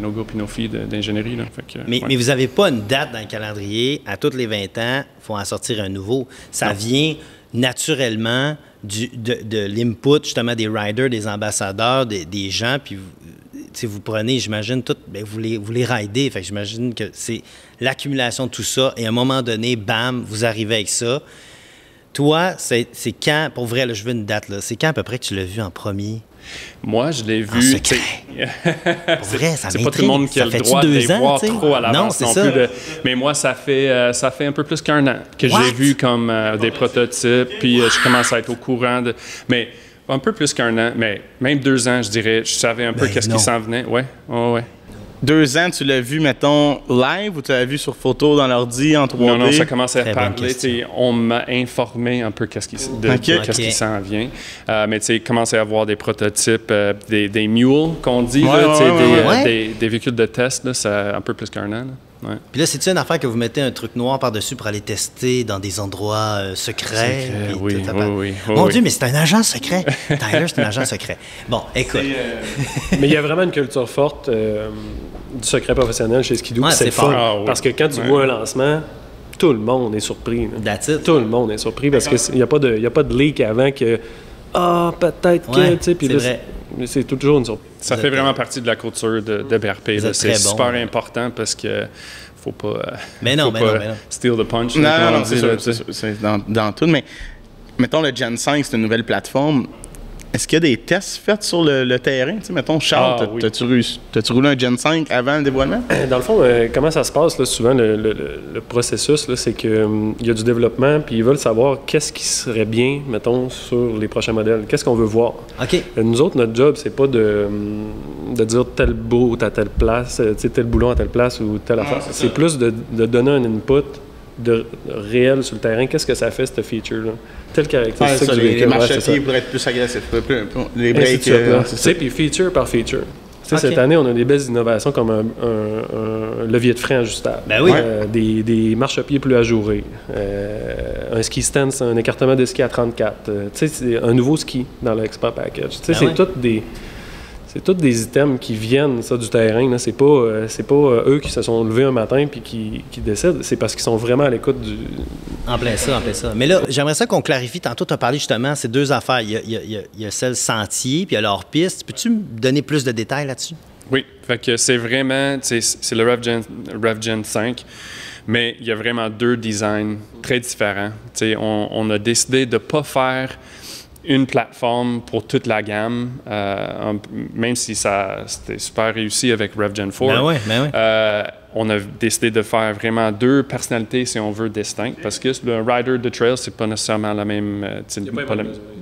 nos gars et nos filles d'ingénierie. Là. Fait que, Mais vous n'avez pas une date dans le calendrier. À tous les 20 ans, il faut en sortir un nouveau. Ça vient naturellement de l'input, justement, des riders, des ambassadeurs, des gens. Puis, vous prenez, j'imagine, tout, bien, vous les ridez. Fait que j'imagine que c'est l'accumulation de tout ça. Et à un moment donné, bam, vous arrivez avec ça. Toi, c'est quand, pour vrai, là, je veux une date, là, c'est quand à peu près que tu l'as vu en premier? Moi, je l'ai En vu. secret. Pour vrai, ça C'est pas tout le monde qui a le droit de les voir trop à l'avance non plus. Mais moi, ça fait un peu plus qu'1 an que je l'ai vu comme des prototypes, puis je commence à être au courant de. Mais un peu plus qu'1 an, mais même 2 ans, je dirais. Je savais un peu qu'est-ce qui s'en venait. Ouais. 2 ans, tu l'as vu, mettons, live ou tu l'as vu sur photo dans l'ordi en 3D? Non, ça commençait Très à bonne parler. question. On m'a informé un peu qu'est-ce qui s'en vient. Mais tu sais, commençait à avoir des prototypes, des mules qu'on dit, Ouais, là, tu sais, ouais. des véhicules de test, là, ça un peu plus qu'1 an. Là. Ouais. Puis là, c'est-tu une affaire que vous mettez un truc noir par-dessus pour aller tester dans des endroits secrets? Puis Oui, tout, oui. Mon Dieu, mais c'est un agent secret. Tyler, c'est un agent secret. Bon, écoute. Mais il y a vraiment une culture forte du secret professionnel chez Skidoo. Ouais, c'est fort. Ah oui. Parce que quand tu vois un lancement, tout le monde est surpris. Là. That's it. Tout le monde est surpris parce qu'il n'y a, pas de leak avant que peut-être que. Ouais, Tu sais, puis c'est là, vrai. c'est toujours une surprise. Ça fait vraiment partie de la culture de BRP. Vous êtes C'est très bon, super ouais. important parce que faut pas, Mais non, faut mais pas non, mais non. steal the punch. Non, là, comme non, on non, dit, c'est là, sûr, tu sais. c'est sûr, c'est dans tout, mais mettons le Gen 5, c'est une nouvelle plateforme. Est-ce qu'il y a des tests faits sur le terrain? Tu sais, mettons, Charles, Ah, oui. t'as-tu roulé un Gen 5 avant le dévoilement? Dans le fond, comment ça se passe, là, souvent, le processus, là, c'est qu'il y a du développement, puis ils veulent savoir qu'est-ce qui serait bien, mettons, sur les prochains modèles. Qu'est-ce qu'on veut voir? OK. Nous autres, notre job, c'est pas de dire tel bout à telle place, tu sais, tel boulon à telle place ou telle affaire. C'est plus de donner un input de réel sur le terrain. Qu'est-ce que ça fait, cette feature-là? Telle caractéristique du les véhicule. marches ouais, à c'est pied ça. pourraient être plus agressifs. Les Ainsi de breaks, suite, là. c'est Tu ça. sais, puis feature par feature. Tu sais, Ok. cette année, on a des belles innovations comme un levier de frein ajustable. Ben oui. Des marches-pieds plus ajourés. Un ski stand, c'est un écartement de ski à 34. Tu sais, c'est un nouveau ski dans l'Expert Package. Tu sais, Ben c'est oui. tous des items qui viennent ça, du terrain. Là. C'est pas eux qui se sont levés un matin puis qui décident. C'est parce qu'ils sont vraiment à l'écoute du... En plein ça, en plein ça. Mais là, j'aimerais ça qu'on clarifie. Tantôt, tu as parlé justement, ces deux affaires. Il y a celle sentier, puis il y a leur piste. Peux-tu me donner plus de détails là-dessus? Oui, fait que c'est vraiment, c'est le RevGen 5, mais il y a vraiment deux designs très différents. Tu sais, on a décidé de ne pas faire une plateforme pour toute la gamme, même si c'était super réussi avec RevGen 4. Ben oui, ben oui. On a décidé de faire vraiment deux personnalités, si on veut, distinctes, parce que le rider de trail, c'est pas nécessairement la même...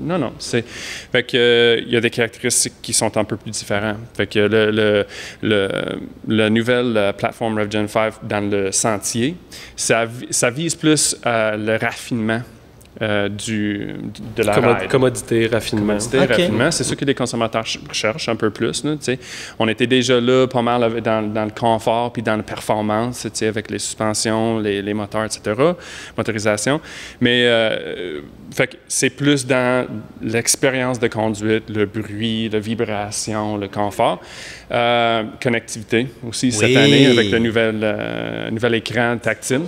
Non. Fait que il y a des caractéristiques qui sont un peu plus différentes. Fait que la nouvelle plateforme RevGen 5 dans le sentier, ça vise plus le raffinement de la ride. Commodité, raffinement. Commodité, Ok. raffinement, c'est ce que les consommateurs recherchent un peu plus. Là, tu sais. On était déjà là pas mal dans le confort puis dans la performance, tu sais, avec les suspensions, les moteurs, etc., motorisation. Mais fait que c'est plus dans l'expérience de conduite, le bruit, la vibration, le confort. Connectivité aussi cette année avec le nouvel écran tactile.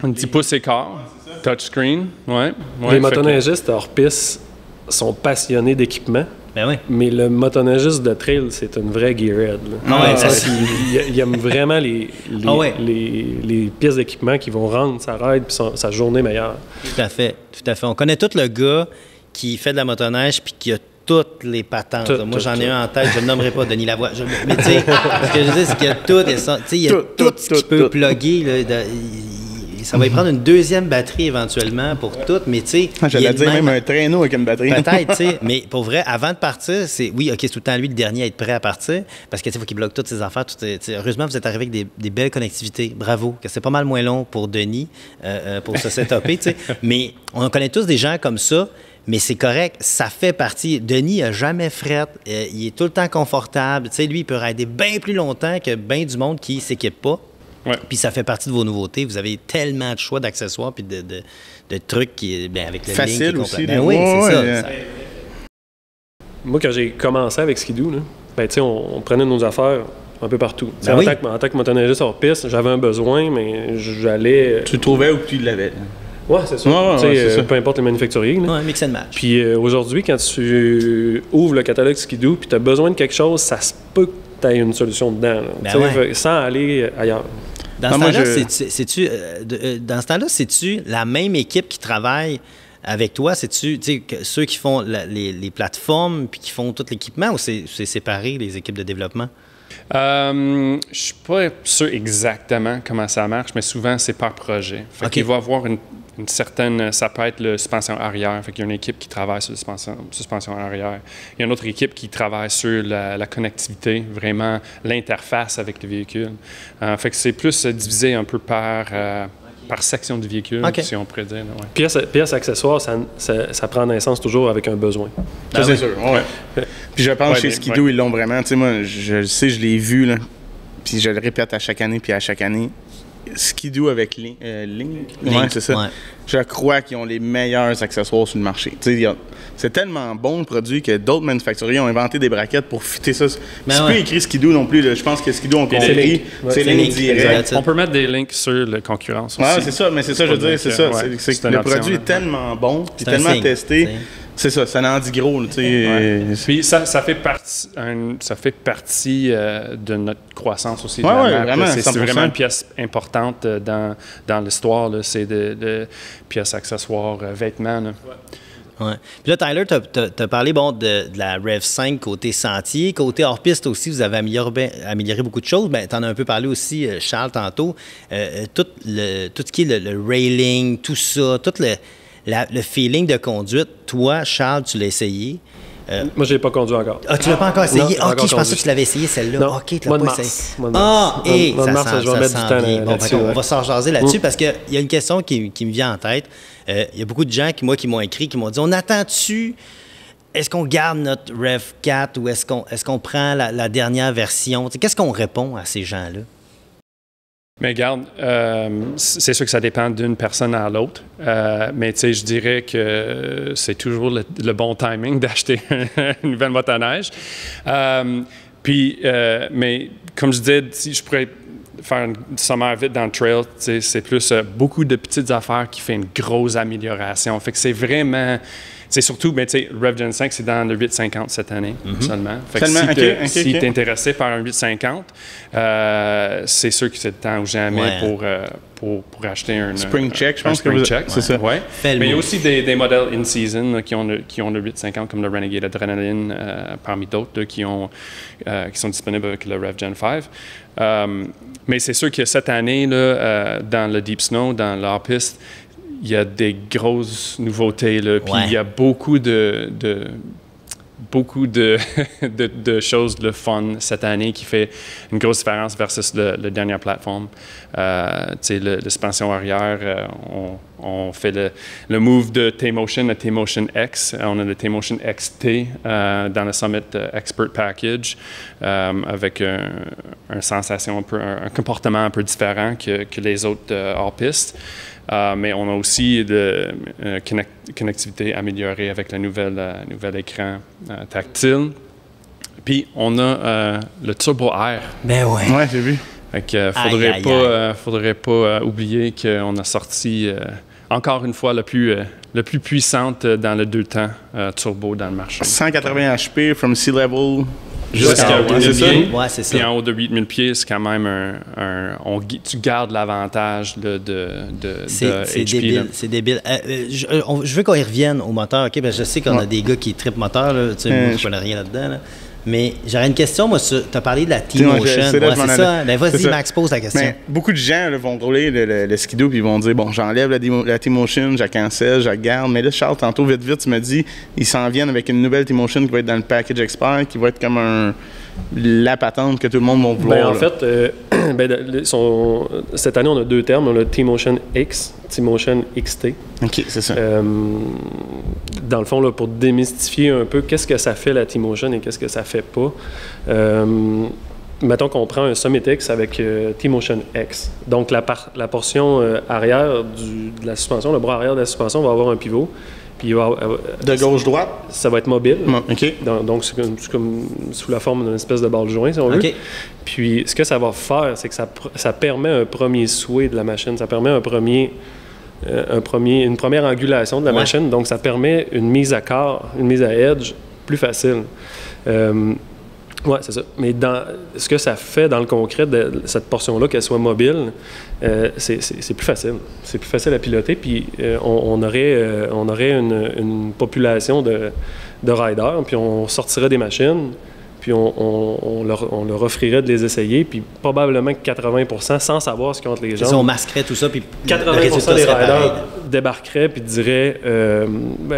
Un petit pouce écart. Touchscreen, ouais. Les motoneigistes hors piste sont passionnés d'équipement, Ben oui. mais le motoneigiste de trail, c'est une vraie gearhead. Là. Ah ouais, Dans le ça, sens qu'il aime vraiment les pièces d'équipement qui vont rendre sa ride et sa journée meilleure. Tout à fait, tout à fait. On connaît tout le gars qui fait de la motoneige puis qui a toutes les patentes. Moi, j'en ai un en tête, je ne le nommerai pas, Denis Lavoie. Mais tu sais, ce que je veux dire, c'est qu'il y a tout, tu sais, il y a tout ce qui peut plugger. Là, ça va y prendre une deuxième batterie éventuellement pour tout, mais tu sais... J'allais dire même un traîneau avec une batterie. Peut-être, tu sais, mais pour vrai, avant de partir, oui, OK, c'est tout le temps lui, le dernier, à être prêt à partir, parce que, tu sais, il faut qu'il bloque toutes ses affaires. Heureusement, vous êtes arrivé avec des belles connectivités. Bravo, que c'est pas mal moins long pour Denis, pour se setuper, tu sais. Mais on connaît tous des gens comme ça, mais c'est correct, ça fait partie. Denis n'a jamais fret, il est tout le temps confortable. Tu sais, lui, il peut rider bien plus longtemps que bien du monde qui ne s'équipe pas. Ouais. Puis ça fait partie de vos nouveautés. Vous avez tellement de choix d'accessoires puis de trucs qui, ben, avec le Facile link qui est aussi, complet. là. Ben oui, c'est Ouais, ça. ouais. Moi, quand j'ai commencé avec Skidoo, là, ben, tu sais, on prenait nos affaires un peu partout. Ben oui. En tant que motoneigiste hors piste, j'avais un besoin, mais j'allais... Tu le trouvais où tu l'avais. Ouais, c'est ça. Ouais, Tu sais, ouais, c'est ça. peu importe les manufacturiers. Là. Ouais, mix and match. Puis aujourd'hui, quand tu ouvres le catalogue Skidoo puis tu as besoin de quelque chose, ça se peut que tu aies une solution dedans. Là. Ben Tu sais, ouais. sans aller ailleurs. Dans Non, ce moi, temps-là, je- dans ce temps-là, c'est-tu la même équipe qui travaille avec toi? C'est-tu ceux qui font les plateformes puis qui font tout l'équipement ou c'est séparé, les équipes de développement? Je suis pas sûr exactement comment ça marche, mais souvent, c'est par projet. Fait OK. qu'il va y avoir une certaine... Ça peut être la suspension arrière. Fait qu'il y a une équipe qui travaille sur la suspension arrière. Il y a une autre équipe qui travaille sur la connectivité, vraiment l'interface avec le véhicule. Fait que c'est plus divisé un peu par section du véhicule, OK. si on pourrait dire. Là, ouais. Pièces accessoires, ça prend naissance toujours avec un besoin. Ça, c'est sûr. Ouais. Puis je pense Ouais, chez mais- Skidoo, ils l'ont vraiment. Tu sais, moi, je le sais, je l'ai vu, là. puis je le répète à chaque année, puis à chaque année, Ski-Doo avec Link. Ouais, c'est ça. Ouais. Je crois qu'ils ont les meilleurs accessoires sur le marché. C'est tellement bon le produit que d'autres manufacturiers ont inventé des braquettes pour fitter ça. Ben C'est ouais. plus écrit Ski-Doo non plus. Là. Je pense que Ski-Doo ont compris. Link. C'est c'est Link Link, direct. exact. On peut mettre des links sur la concurrence aussi. Ouais, c'est ça, mais c'est ça, je veux dire, c'est ça. Ouais, C'est c'est que une le option, produit là. est tellement bon, puis C'est un tellement signe, testé. t'sais. C'est ça, ça en dit gros. Là, Ouais. Puis ça fait partie de notre croissance aussi. de Ouais, la ouais, marque, vraiment, là. C'est 100%. vraiment une pièce importante dans l'histoire. Là. C'est de pièces, accessoires, vêtements. Là. Ouais. Puis là, Tyler, tu as parlé de la Rev 5 côté sentier. Côté hors-piste aussi, vous avez amélioré beaucoup de choses. Ben, tu en as un peu parlé aussi, Charles, tantôt. Tout ce qui est le railing, tout ça, tout le feeling de conduite. Toi, Charles, tu l'as essayé. Moi, je l'ai pas conduit encore. Ah, tu l'as pas encore essayé? Non, pas OK, encore je pensais conduit. que tu l'avais essayé, celle-là. Non, OK, tu l'as mois de pas mars. essayé. Mois de mars. Ah, et Mois de mars, je vais mettre du temps bien. Bon, là-dessus, on ouais. va s'en jaser là-dessus parce qu'il y a une question qui me vient en tête. Il y a beaucoup de gens qui m'ont écrit, qui m'ont dit, on attend-tu... Est-ce qu'on garde notre Rev 4 ou est-ce qu'on prend la dernière version? Qu'est-ce qu'on répond à ces gens-là? Mais regarde, c'est sûr que ça dépend d'une personne à l'autre. Mais tu sais, je dirais que c'est toujours le bon timing d'acheter une nouvelle motoneige. Mais comme je disais, si je pourrais faire une sommaire vite dans le trail, tu sais, c'est plus beaucoup de petites affaires qui font une grosse amélioration. Fait que c'est vraiment... C'est surtout, ben, tu sais, RevGen 5, c'est dans le 850 cette année seulement. Fait que Seulement, si ok. t'es intéressé par un 850, c'est sûr que c'est le temps ou jamais Ouais. pour acheter un Spring check, je pense spring que check. c'est ça. Ouais. Fais le Mais il y a move. aussi des modèles in-season là, qui ont le 850, comme le Renegade Adrenaline, parmi d'autres, là, qui sont disponibles avec le RevGen 5. Mais c'est sûr que cette année, là, dans le Deep Snow, dans l'hors-piste, il y a des grosses nouveautés, là, puis il y a beaucoup de choses de fun cette année qui fait une grosse différence versus le dernière plateforme. Tu sais, le suspension arrière, on fait le move de T-Motion à T-Motion X. On a le T-Motion XT dans le Summit Expert Package avec une sensation un comportement un peu différent que les autres hors-piste. Mais on a aussi de connectivité améliorée avec le nouvel écran tactile. Puis on a le Turbo Air. Ben ouais. Ouais, j'ai vu. Fait que faudrait pas oublier qu'on a sorti encore une fois le plus puissante dans le 2 temps turbo dans le marché. 180 HP from sea level Jusqu'à ouais, c'est ça. Ouais, c'est ça. Puis en haut de 8000 pieds, c'est quand même tu gardes l'avantage de C'est HP. débile, là. c'est débile. Je veux qu'on y revienne au moteur, OK? Parce que je sais qu'on a des gars qui trippent moteur, là. Tu sais, moi, je connais rien là-dedans, là. Mais j'aurais une question, moi, tu as parlé de la T-Motion. C'est là, je m'en c'est allais. ça. Ben vas-y, C'est ça. Max, pose la question. Mais beaucoup de gens là, vont rouler le Ski-Doo puis ils vont dire bon, j'enlève la T-Motion, je la cancelle, je la garde. Mais là, Charles, tantôt, vite, tu me dis, ils s'en viennent avec une nouvelle T-Motion qui va être dans le package expert, qui va être comme la patente que tout le monde va vouloir. En fait, cette année, on a 2 termes. On a le T-Motion X, T-Motion XT. OK, c'est ça. Dans le fond, là, pour démystifier un peu qu'est-ce que ça fait la T-Motion et qu'est-ce que ça fait pas. Mettons qu'on prend un Summit X avec T-Motion X. Donc, la portion arrière de la suspension, le bras arrière de la suspension va avoir un pivot. Puis de gauche-droite? Ça va être mobile. OK. Donc, c'est comme sous la forme d'une espèce de balle de joint, si on veut. OK. Puis, ce que ça va faire, c'est que ça permet un premier sway de la machine. Ça permet une première angulation de la machine. Donc, ça permet une mise à quart, une mise à edge plus facile. Oui, c'est ça. Mais ce que ça fait dans le concret de cette portion-là, qu'elle soit mobile, c'est plus facile. C'est plus facile à piloter. Puis on aurait une population de riders, puis on sortirait des machines, puis on leur offrirait de les essayer, puis probablement que 80%, sans savoir ce qu'ils ont entre les jambes, on masquerait tout ça, puis 80% des riders débarqueraient puis diraient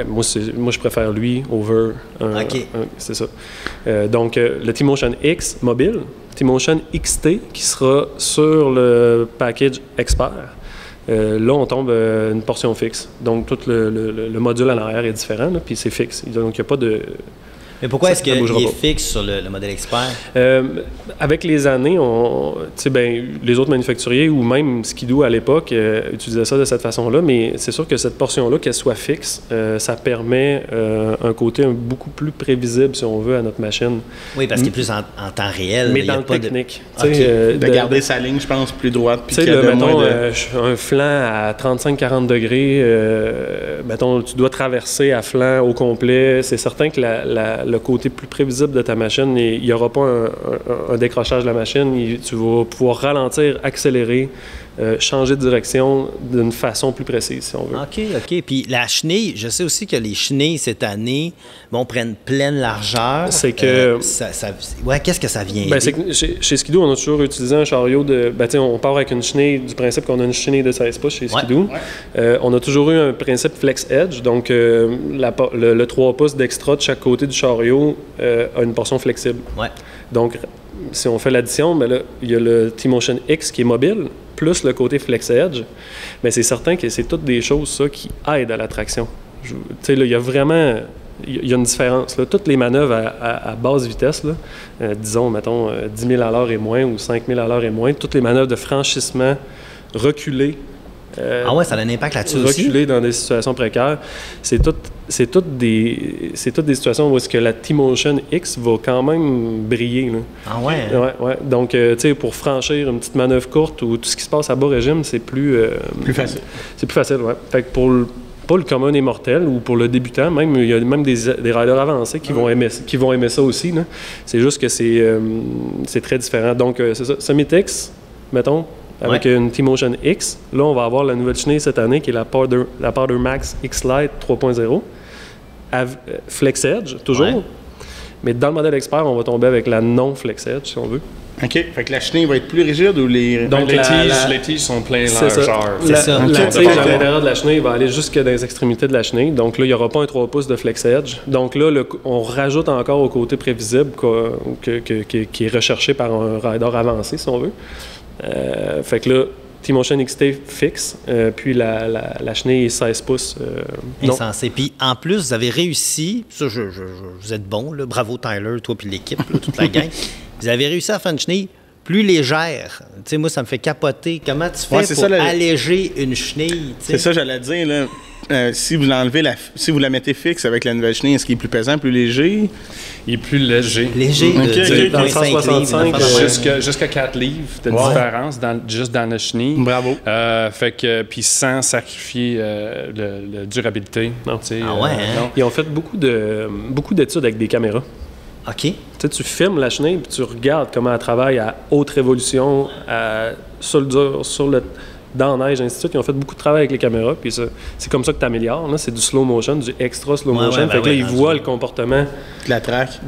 moi je préfère lui over c'est ça. Donc le T-Motion X mobile, T-Motion XT qui sera sur le package expert. Là, on tombe une portion fixe. Donc, tout le module en arrière est différent, là, puis c'est fixe. Donc, il n'y a pas de... Mais pourquoi est-ce qu'il bougera est pas. fixe sur le modèle expert? Avec les années, les autres manufacturiers ou même Ski-Doo à l'époque utilisaient ça de cette façon-là, mais c'est sûr que cette portion-là, qu'elle soit fixe, ça permet un côté beaucoup plus prévisible, si on veut, à notre machine. Oui, parce qu'il est plus en temps réel. Mais il y a dans le pas technique. OK. De garder sa ligne, je pense, plus droite. Tu sais, mettons, un flanc à 35-40 degrés, mettons, tu dois traverser à flanc au complet. C'est certain que le côté plus prévisible de ta machine, il n'y aura pas un décrochage de la machine. Tu vas pouvoir ralentir, accélérer, changer de direction d'une façon plus précise, si on veut. OK. Puis la chenille, je sais aussi que les chenilles, cette année, prennent pleine largeur. C'est que... qu'est-ce que ça vient? C'est que chez Ski-Doo, on a toujours utilisé un chariot de... on part avec une chenille, du principe qu'on a une chenille de 16 pouces chez Ski-Doo. Ouais. On a toujours eu un principe flex edge, donc le 3 pouces d'extra de chaque côté du chariot a une portion flexible. Ouais. Donc, si on fait l'addition, là, il y a le T-Motion X qui est mobile, plus le côté flex edge. Mais c'est certain que c'est toutes des choses, ça, qui aident à la traction. Tu sais, là, il y a vraiment... Il y a une différence. Là. Toutes les manœuvres à basse vitesse, là, disons, mettons, 10 000 à l'heure et moins ou 5 000 à l'heure et moins, toutes les manœuvres de franchissement reculées, ça a un impact là-dessus aussi? Reculer dans des situations précaires, c'est toutes des situations où est-ce que la T-Motion X va quand même briller. Là. Ah ouais? Hein? Ouais. Donc, tu sais, pour franchir une petite manœuvre courte ou tout ce qui se passe à bas régime, c'est plus facile. C'est plus facile, ouais. Fait que pas le commun des mortels ou pour le débutant, même il y a même des riders avancés qui vont aimer ça aussi. Là. C'est juste que c'est très différent. Donc, c'est ça. Summit-X, mettons, avec une T-Motion X. Là, on va avoir la nouvelle chenille cette année qui est la Powder Max X-Lite 3.0. Flex Edge, toujours. Ouais. Mais dans le modèle expert, on va tomber avec la non-Flex Edge, si on veut. OK. Fait que la chenille va être plus rigide ou les... Donc, les tiges sont plein largeur. C'est ça. La tige à l'intérieur de la chenille va aller jusque dans les extrémités de la chenille. Donc là, il n'y aura pas un 3 pouces de Flex Edge. Donc là, on rajoute encore au côté prévisible qui est recherché par un rider avancé, si on veut. Fait que là, T-Motion XT fixe, puis la chenille est 16 pouces. Insensé. Puis en plus, vous avez réussi, ça, vous êtes bon, là, bravo Tyler, toi puis l'équipe, là, toute la gang. Vous avez réussi à faire une chenille plus légère. Tu sais, moi, ça me fait capoter. Comment tu fais pour alléger une chenille? C'est ça, j'allais dire, là. Si vous l'enlevez, si vous la mettez fixe avec la nouvelle chenille, est-ce qu'il est plus pesant, plus léger? Il est plus léger. Léger, dans le 165 jusqu'à 4 livres de différence juste dans la chenille. Bravo. Fait que, puis sans sacrifier la durabilité. Non. Non. Ils ont fait beaucoup d'études avec des caméras. OK. Tu filmes la chenille puis tu regardes comment elle travaille à haute révolution, sur le dur, dans la neige, ainsi de suite. Ils ont fait beaucoup de travail avec les caméras, puis c'est comme ça que tu améliores. C'est du slow motion, du extra slow motion. Fait que là, ils voient le comportement de la track,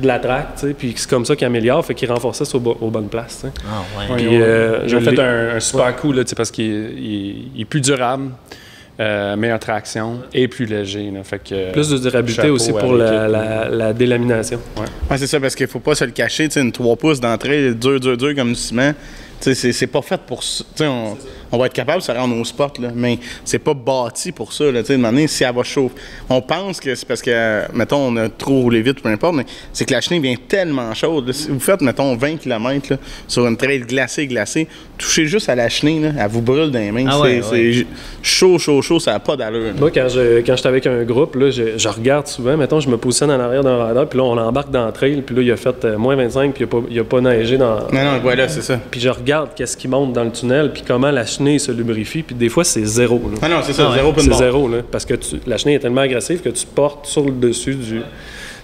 puis c'est comme ça qu'ils améliorent, fait qu'ils renforcent ça aux bonnes places. T'sais. Ah ouais. Puis, j'ai fait un super coup, là, parce qu'il est plus durable. Meilleure traction et plus léger. Là, fait que, plus de durabilité aussi pour la délamination. Ouais, c'est ça, parce qu'il ne faut pas se le cacher. Une 3 pouces d'entrée, dur comme du ciment. C'est pas fait pour ça. On va être capable de se rendre au spot, là, mais c'est pas bâti pour ça. Là, de manière, si elle va chauffer. On pense que c'est parce que, mettons, on a trop roulé vite, peu importe, mais c'est que la chenille vient tellement chaude. Là, si vous faites, mettons, 20 km là, sur une trail glacée, touchez juste à la chenille, là, elle vous brûle dans les mains. C'est chaud, ça n'a pas d'allure. Moi, quand j'étais avec un groupe, là, je regarde souvent, mettons, je me positionne en arrière d'un rider, puis là, on embarque dans la trail, puis là, il a fait moins 25, puis il n'a pas neigé dans... Non, voilà, c'est ça. Puis je regarde qu'est-ce qui monte dans le tunnel, puis comment la chenille se lubrifie, puis des fois, c'est zéro. Là. Ah non, c'est ça, zéro. C'est zéro, là, parce que la chenille est tellement agressive que tu portes sur le dessus du...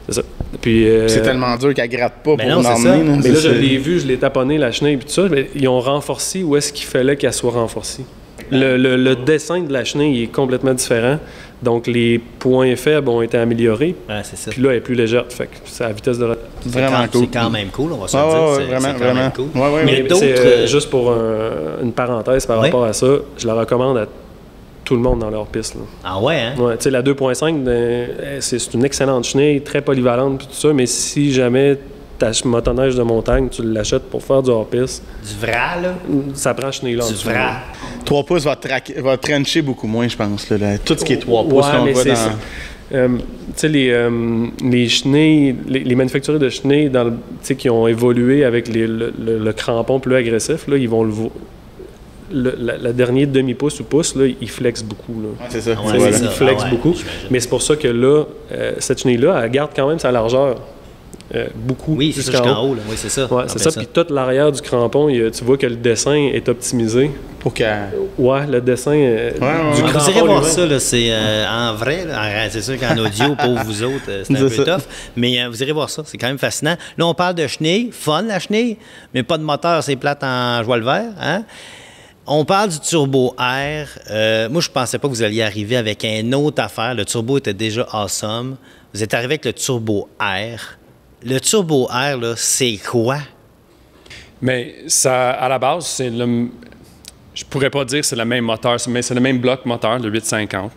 C'est ça. Puis, c'est tellement dur qu'elle gratte pas pour l'emmener. Mais là, je l'ai vu, je l'ai taponné, la chenille, puis tout ça, mais ils ont renforcé où est-ce qu'il fallait qu'elle soit renforcée. Le dessin de la chenille est complètement différent. Donc, les points faibles ont été améliorés. Ouais, c'est ça. Puis là, elle est plus légère. Fait que c'est à la vitesse de... Vraiment cool. C'est quand même cool, on va se le dire. Vraiment, vraiment cool. Mais d'autres... juste pour une parenthèse par rapport à ça, je la recommande à tout le monde dans leur piste. Là. Ah ouais, hein? Ouais, tu sais, la 2.5, c'est une excellente chenille, très polyvalente, puis tout ça, mais si jamais ta motoneige de montagne, tu l'achètes pour faire du hors-piste. Du vrai, là? Ça prend chenille-là. Du vrai. 3 pouces va trencher beaucoup moins, je pense. Là. Tout ce qui est 3 pouces, on voit dans... Tu sais, les chenilles, les manufacturiers de chenilles qui ont évolué avec le crampon plus agressif, là, ils vont le dernier demi-pouce ou pouce, là, il flexe beaucoup. Là. Ouais, c'est ça. Ouais, Il c'est ça. flexe beaucoup. J'imagine. Mais c'est pour ça que là, cette chenille-là, elle garde quand même sa largeur. Beaucoup. Oui, c'est ça, jusqu'en haut. Là. Oui, c'est ça. Ouais, c'est ça. Puis toute l'arrière du crampon, tu vois que le dessin est optimisé. Pour qu'elle... Ouais, le dessin du crampon. Vous irez voir lui-même. ça, là, c'est en vrai. Là, c'est sûr qu'en audio, pour vous autres, c'est un peu tough. Mais vous irez voir ça, c'est quand même fascinant. Là, on parle de chenille, fun la chenille, mais pas de moteur, c'est plate en joie le vert. Hein? On parle du Turbo Air. Moi, je pensais pas que vous alliez arriver avec une autre affaire. Le Turbo était déjà awesome. Vous êtes arrivé avec le Turbo Air. Le Turbo Air, là, c'est quoi? Mais ça, à la base, c'est le... Je pourrais pas dire que c'est le même moteur, mais c'est le même bloc moteur, le 850.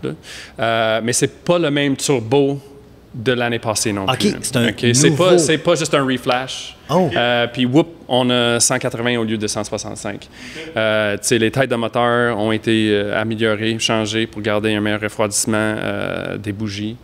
Mais c'est pas le même turbo de l'année passée non plus. OK, c'est un nouveau... C'est pas juste un reflash. Oh. Puis, whoop, on a 180 au lieu de 165. Tu sais, les têtes de moteur ont été améliorées, changées pour garder un meilleur refroidissement des bougies.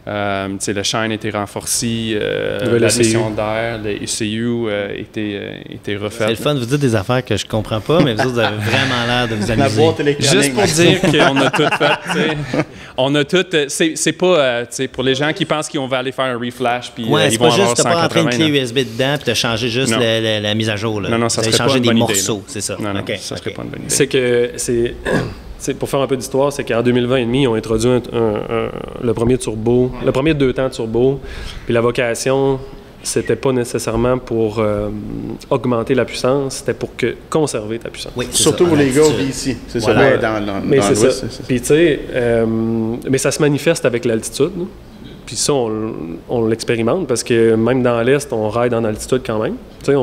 Tu sais, le shine a été renforcé, la mission d'air, le ECU était refait. C'est le fun de vous dire des affaires que je comprends pas, mais vous autres, vous avez vraiment l'air de vous La amuser. boîte électronique. Juste pour dire qu'on a tout fait, tu sais. On a tout. C'est pas, tu sais, pour les gens qui pensent qu'on va aller faire un reflash, puis Ouais, ils c'est vont pas avoir juste, t'as pas rentré 180. une clé USB dedans, puis t'as changé juste Non. la mise à jour. Là. Non, ça Vous avez serait pas changé une des bonne morceaux, idée, c'est ça. Non, OK, ça serait OK. pas une bonne idée. C'est que c'est pour faire un peu d'histoire, c'est qu'en 2020 et demi, ils ont introduit le premier turbo, le premier 2 temps turbo, puis la vocation, c'était pas nécessairement pour augmenter la puissance, c'était pour conserver ta puissance. Oui, c'est Surtout ça, pour en les gars altitude. ici. C'est Voilà. ça. Dans Mais c'est l'ouest, ça. Puis tu sais, mais ça se manifeste avec l'altitude. Là. Puis ça, on l'expérimente parce que même dans l'Est, on ride en altitude quand même. Tu sais,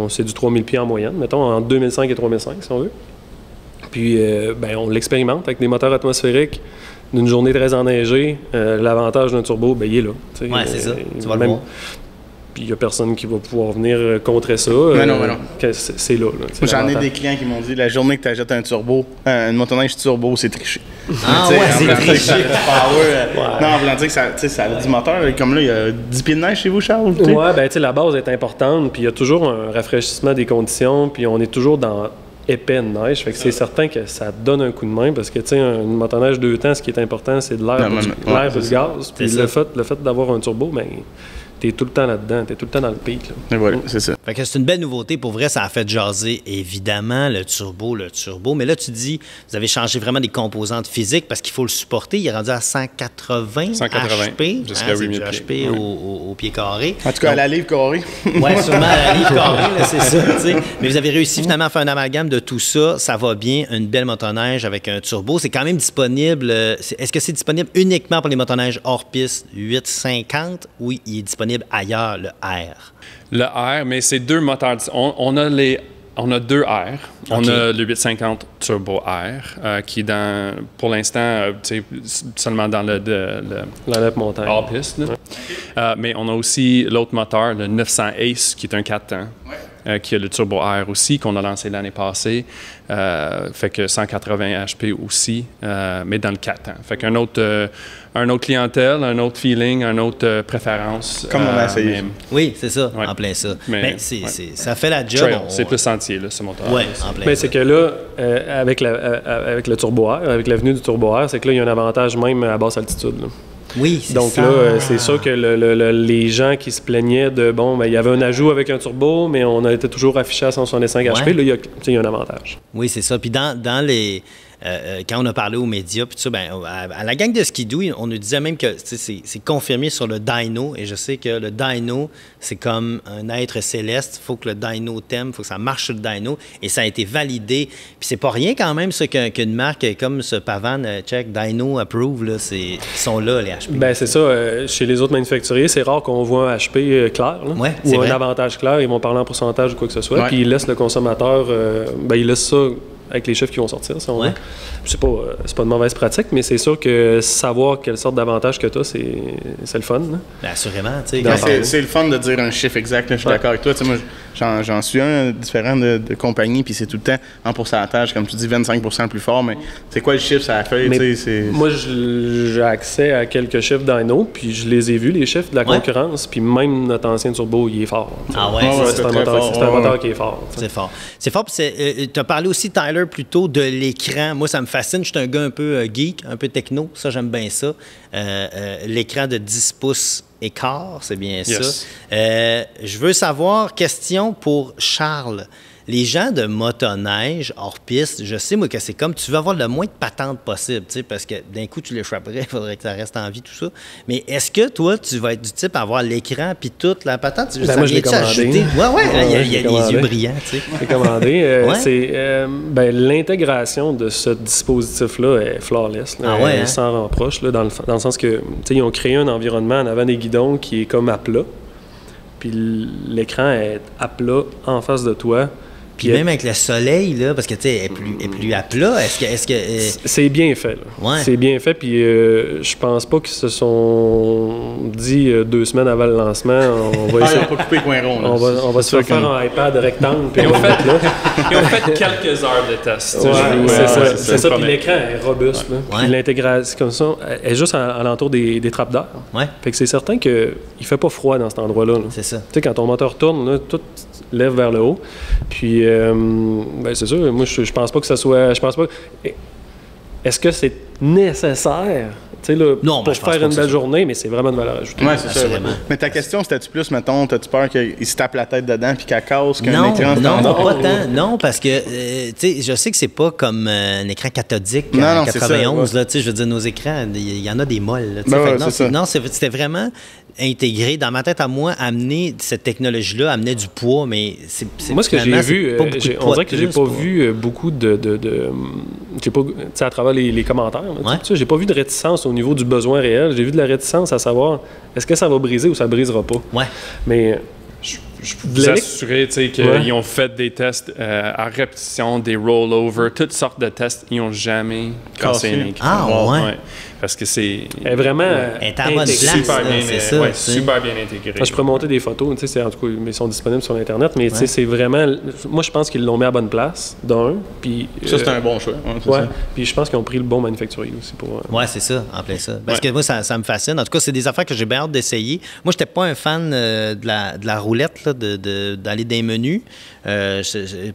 c'est du 3000 pieds en moyenne, mettons, entre 2005 et 3005, si on veut. Puis, on l'expérimente avec des moteurs atmosphériques d'une journée très enneigée. L'avantage d'un turbo, il est là. Tu sais, Ouais, c'est ça. Tu vas le voir. Puis il n'y a personne qui va pouvoir venir contrer ça. Mais non. C'est là. Moi, j'en ai des clients qui m'ont dit la journée que tu achètes un turbo, une motoneige turbo, c'est triché. Ah Tu sais, ouais, en c'est voulant dire que triché. ça a du power, non, en voulant dire que ça a du moteur. Comme là, il y a 10 pieds de neige chez vous, Charles. tu sais. Ouais, ben tu sais, la base est importante, puis il y a toujours un rafraîchissement des conditions, puis on est toujours dans épais de neige, fait que c'est certain que ça donne un coup de main, parce que tu sais, une motoneige 2 temps, ce qui est important, c'est de l'air et du gaz, puis le fait d'avoir un turbo, ben t'es tout le temps là-dedans, t'es tout le temps dans le pic. Là. Et voilà, c'est ça. Fait que c'est une belle nouveauté. Pour vrai, ça a fait jaser, évidemment, le turbo. Mais là, tu dis, vous avez changé vraiment des composantes physiques parce qu'il faut le supporter. Il est rendu à 180 HP. Jusqu'à 8000 HP pieds. au pied carré. En tout cas, à la livre carrée. Oui, sûrement à la livre carrée, là, c'est ça. T'sais. Mais vous avez réussi finalement à faire un amalgame de tout ça. Ça va bien, une belle motoneige avec un turbo. C'est quand même disponible. Est-ce que c'est disponible uniquement pour les motoneiges hors piste 850 ou il est disponible ailleurs, le R? Le R, mais c'est deux moteurs. On a deux R. On a le 850 Turbo R, qui est pour l'instant, seulement dans l'enlève montagne. hors piste. Mais on a aussi l'autre moteur, le 900 Ace, qui est un 4 temps. Qui a le Turbo R aussi, qu'on a lancé l'année passée. Fait que 180 HP aussi, mais dans le 4 temps. Fait qu'un autre clientèle, un autre feeling, une autre préférence. Comme on a essayé. Oui, c'est ça, Ouais. en plein ça. Mais, ça fait la job. Trail, c'est plus sentier, là, ce moteur. Oui, en plein Mais ça. c'est que là, avec le Turbo R, avec l'avenue du Turbo R, c'est que là, il y a un avantage même à basse altitude. Là. Oui, c'est Donc ça. là, c'est sûr que les gens qui se plaignaient de, il y avait un ajout avec un turbo, mais on a été toujours affiché à 165 HP, là, il y a un avantage. Oui, c'est ça. Puis dans les... quand on a parlé aux médias, puis tout ça, à la gang de Skidoo, on nous disait même que c'est confirmé sur le dyno, et je sais que le dyno, c'est comme un être céleste. Il faut que le dyno t'aime, il faut que ça marche sur le dyno, et ça a été validé. Puis c'est pas rien quand même, ça, qu'une marque comme ce Pavan, check, dyno approve, là, ils sont là, les HP. Ben c'est ça. Chez les autres manufacturiers, c'est rare qu'on voit un HP clair, là, Ouais, c'est ou un vrai. avantage clair. Ils vont parler en pourcentage ou quoi que ce soit, Ouais. puis ils laissent le consommateur, il laisse ça avec les chiffres qui vont sortir, si on Ouais. veut. C'est pas une mauvaise pratique, mais c'est sûr que savoir quelle sorte d'avantage que tu as, c'est le fun. Là. Ben, assurément, tu sais. Dans- quand- C'est le fun de dire un chiffre exact, là, je suis d'accord avec toi. Tu sais, moi, j'en suis un différent de compagnie, puis c'est tout le temps en pourcentage, comme tu dis, 25% plus fort, mais c'est quoi le chiffre, ça a fait, Mais tu sais, c'est... moi, j'ai accès à quelques chiffres d'Ino, puis je les ai vus, les chiffres de la Ouais. concurrence, puis même notre ancien turbo, il est fort. Ah ouais, Ouais, c'est ouais, ça. C'est un très moteur, fort, c'est un ouais, moteur ouais. qui est fort. tu sais. C'est fort. C'est fort. Tu as parlé aussi, Tyler, plutôt de l'écran. Moi, ça me fascine. Je suis un gars un peu geek, un peu techno. Ça, j'aime bien ça. L'écran de 10 pouces et quart, c'est bien Yes. ça. Je veux savoir, question pour Charles. Les gens de motoneige hors piste, je sais, moi, que c'est comme tu veux avoir le moins de patente possible, tu sais, parce que d'un coup, tu l'échapperais, il faudrait que ça reste en vie, tout ça. Mais est-ce que toi, tu vas être du type à avoir l'écran puis toute la patente? Ben, moi, je l'ai vient-tu commandé. ajouter? Ouais, Ouais, il y a je l'ai les commandé. yeux brillants, tu sais. C'est commandé. Ouais. C'est l'intégration de ce dispositif-là est flawless. Là. Ah ouais, Elle hein? s'en reproche, là, dans le sens que tu sais, ils ont créé un environnement en avant des guidons qui est comme à plat. Puis l'écran est à plat en face de toi. Puis même avec le soleil, là, parce que, tu sais, elle est plus à plat, est-ce que C'est bien fait. Là. Ouais. C'est bien fait, puis je pense pas qu'ils se sont dit 2 semaines avant le lancement, on va Ah, ils essayer. n'ont pas coupé les coins ronds. là. On va se C'est faire sûr que- un iPad rectangle, puis Ils on ont va le mettre là. Ils ont fait quelques heures de test. Ouais, c'est ça. c'est C'est ça. ça. Puis l'écran est robuste. Là. Ouais. Puis l'intégration comme ça est juste alentour des trappes d'air. ouais, Fait que c'est certain qu'il fait pas froid dans cet endroit-là. Là. c'est ça. Tu sais, quand ton moteur tourne, là, tout lève vers le haut. Puis, ben, c'est sûr, moi, je pense pas que ça soit... Je pense pas... Est-ce que c'est nécessaire, tu sais, là, Non, ben, pour je pense faire pas une que belle c'est- journée, mais c'est vraiment une valeur ajoutée. Ouais, c'est ça. Assurément. Ouais. Mais ta question, c'était-tu plus, mettons, t'as-tu peur qu'il se tape la tête dedans puis qu'elle casse, qu'un Non, écran... non, Non, pas tant. Non, parce que, tu sais, je sais que c'est pas comme un écran cathodique Non, en non, c'est ça, 91, ouais. là, tu sais, je veux dire, nos écrans, il y en a des molles, là, tu sais. Ben Fait ouais, que non, c'est ça. non, c'était vraiment intégré. Dans ma tête à moi, amener cette technologie-là amenait du poids, mais c'est Moi, ce que j'ai finalement, vu, c'est pas beaucoup de on poids dirait de que j'ai plus pas pour- vu beaucoup de j'ai pas, tu sais, à travers les commentaires, là, Ouais. tu sais, j'ai pas vu de réticence au niveau du besoin réel. J'ai vu de la réticence à savoir est-ce que ça va briser ou ça brisera pas. Ouais. Mais Je peux vous assurer qu'ils Ouais. ont fait des tests à répétition, des rollovers, toutes sortes de tests. Ils n'ont jamais cassé un écran. Ah, ouais. Parce que c'est elle est vraiment Elle est à la bonne intégrée. place, super là, bien, c'est ça, ouais, tu sais. super bien intégré. Je pourrais monter des photos, tu sais, en tout cas, ils sont disponibles sur Internet, mais tu sais, Ouais. c'est vraiment. Moi, je pense qu'ils l'ont mis à bonne place, d'un. Puis. Ça, c'est un bon choix. Ouais, c'est Ouais. ça. Puis je pense qu'ils ont pris le bon manufacturier aussi pour. Ouais, c'est ça, en plein ça. Parce Ouais. que moi, ça me fascine. En tout cas, c'est des affaires que j'ai bien hâte d'essayer. Moi, j'étais pas un fan de la roulette, là, d'aller dans les menus.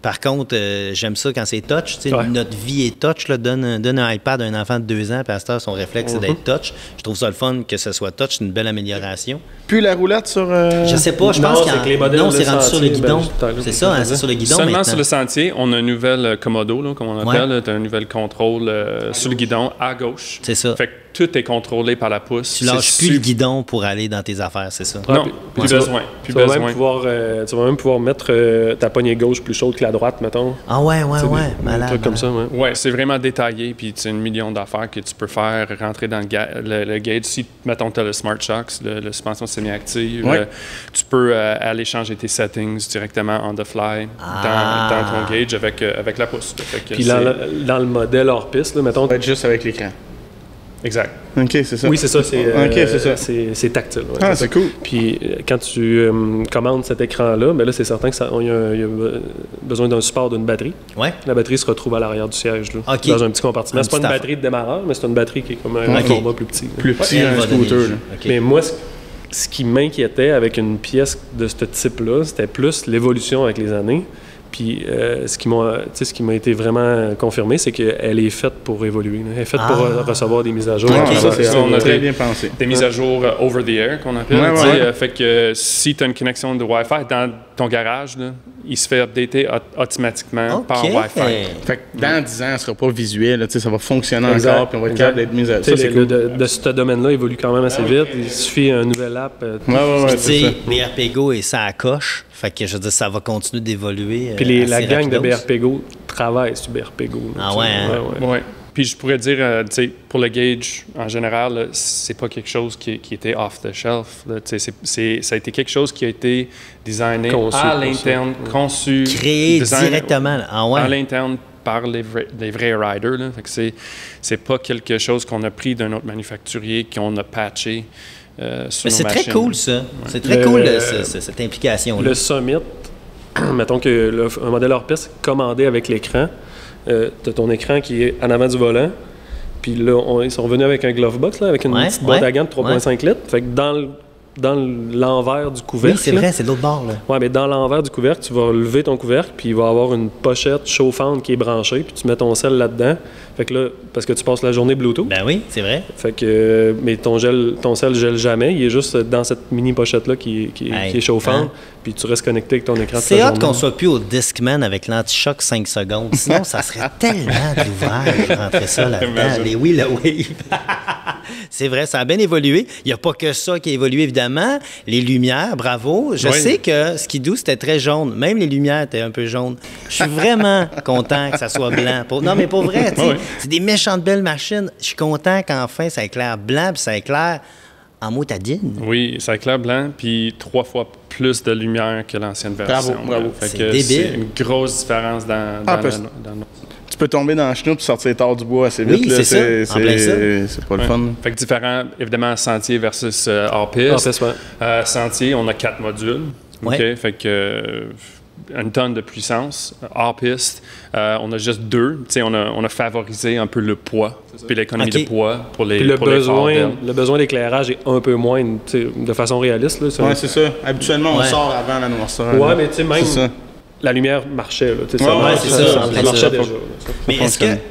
Par contre, j'aime ça quand c'est touch. Tu sais, Ouais. notre vie est touch. Là, donne un iPad à un enfant de 2 ans, puis à cette heure, son réflexe, c'est d'être touch. Je trouve ça le fun que ce soit touch. C'est une belle amélioration. Puis la roulette sur... Je sais pas, je Non, pense c'est qu'il que les modèles non, c'est de rendu sur le sentier, guidon. ben, tout à l'heure, C'est ça, hein, je c'est sur le guidon Seulement maintenant. sur le sentier, on a un nouvel Komodo, là, comme on Ouais. appelle. Tu as un nouvel contrôle sur le guidon à gauche. C'est ça. Fait que tout est contrôlé par la pousse. Tu lâches C'est plus le super- guidon pour aller dans tes affaires, c'est ça. Ouais, Non, puis- plus tu vas- besoin. Plus Tu vas, besoin. même pouvoir, tu vas même pouvoir mettre ta poignée gauche plus chaude que la droite, mettons. Ah ouais, ouais, Tu sais, ouais. des Malade. trucs comme ça, ouais. Ouais, c'est vraiment détaillé, puis c'est une million d'affaires que tu peux faire rentrer dans le gauge. Si, mettons, tu as le Smart Shocks, le suspension semi-active, Ouais. tu peux aller changer tes settings directement on the fly Ah. dans ton gauge avec la pousse. Fait que Puis c'est- dans le modèle hors piste, là, mettons. Ça va être juste avec l'écran. Exact. OK, c'est ça. Oui, c'est ça. C'est Ok, c'est ça. c'est tactile. ouais, Ah, c'est c'est ça. cool. Puis quand tu commandes cet écran-là, ben là, c'est certain qu'il y a besoin d'un support d'une batterie. Ouais. La batterie se retrouve à l'arrière du siège, là, Ok. dans un petit compartiment. Un C'est pas une petit affaire. batterie de démarreur, mais c'est une batterie qui est comme un Ok. format plus petit. là. Plus petit, Elle un va donner scooter. le là. jeu. OK. Mais moi, ce qui m'inquiétait avec une pièce de ce type-là, c'était plus l'évolution avec les années. Puis ce qui m'a été vraiment confirmé, c'est qu'elle est faite pour évoluer. Là. Elle est faite pour recevoir des mises à jour. Ah, Ok. ça, c'est Ça, on a très des- bien pensé. Des mises à jour over the air qu'on appelle. Ouais, tu sais, ouais. fait que si tu as une connexion de Wi-Fi dans ton garage, là, il se fait updater automatiquement par OK. Wi-Fi. Fait que dans 10 ans, elle sera pas visuel, là, tu sais, ça va fonctionner Exact, encore, puis on va être exact. capable d'être mis à... Tu Ça, sais, c'est cool. de ce domaine-là évolue quand même assez vite. Il suffit un nouvel app. Ouais, ouais, ouais, Tu c'est ça. sais, BRP Go et ça coche. Fait que je veux dire, ça va continuer d'évoluer. Puis la assez gang de rapidos. BRP Go travaille sur BRP Go. là, Ah tu sais. ouais, hein? Ouais, ouais. Ouais. Puis je pourrais dire, tu sais, pour le gauge, en général, là, c'est pas quelque chose qui était off the shelf. Là, tu sais, ça a été quelque chose qui a été designé Conçu à pour l'interne, ça. conçu, Créé designé directement. là. Ah ouais. à l'interne par les vrais riders. Là. Fait que c'est pas quelque chose qu'on a pris d'un autre manufacturier, qu'on a patché sur nos machines. C'est très cool, ça. Ouais. C'est très cool, cette implication-là. Le Summit, mettons que un modèle hors piste commandé avec l'écran, tu as ton écran qui est en avant du volant, puis là, ils sont revenus avec un glove box, là, avec une petite boîte à gants de 3,5 litres. Fait que dans l'envers du couvercle. Oui, c'est vrai, c'est de l'autre bord. Là. Oui, mais dans l'envers du couvercle, tu vas lever ton couvercle, puis il va y avoir une pochette chauffante qui est branchée, puis tu mets ton sel là-dedans. Fait que là, parce que tu passes la journée Bluetooth. Ben oui, c'est vrai. Fait que, mais ton sel gèle jamais. Il est juste dans cette mini pochette-là qui est chauffante, puis tu restes connecté avec ton écran. C'est hâte qu'on soit plus au Discman avec l'anti-choc 5 secondes. Sinon, ça serait tellement d'ouvrage de rentrer ça là-dedans. Les oui, le wave. C'est vrai, ça a bien évolué. Il n'y a pas que ça qui a évolué, évidemment. Les lumières, bravo. Je sais que Ski-Doo, c'était très jaune. Même les lumières étaient un peu jaunes. Je suis vraiment content que ça soit blanc. Non, mais pour vrai, c'est des méchantes belles machines. Je suis content qu'enfin, ça éclaire blanc, puis ça éclaire en motadine. Oui, ça éclaire blanc, puis 3 fois plus de lumière que l'ancienne version. Bravo. C'est débile. C'est une grosse différence dans Tu peux tomber dans le chenou et sortir tard du bois assez vite. Oui, là, c'est ça. En plein ça. C'est pas le fun. Fait que différent, évidemment, sentier versus hors-piste. Sentier, on a 4 modules. Ouais. OK? Fait que une tonne de puissance. Hors-piste, on a juste 2. T'sais, on a favorisé un peu le poids, puis l'économie de poids pour les le besoin d'éclairage est un peu moins de façon réaliste. Oui, c'est ça. Habituellement, on sort avant la noirceur. Oui, mais tu sais, même la lumière marchait. Ça marchait déjà. Mais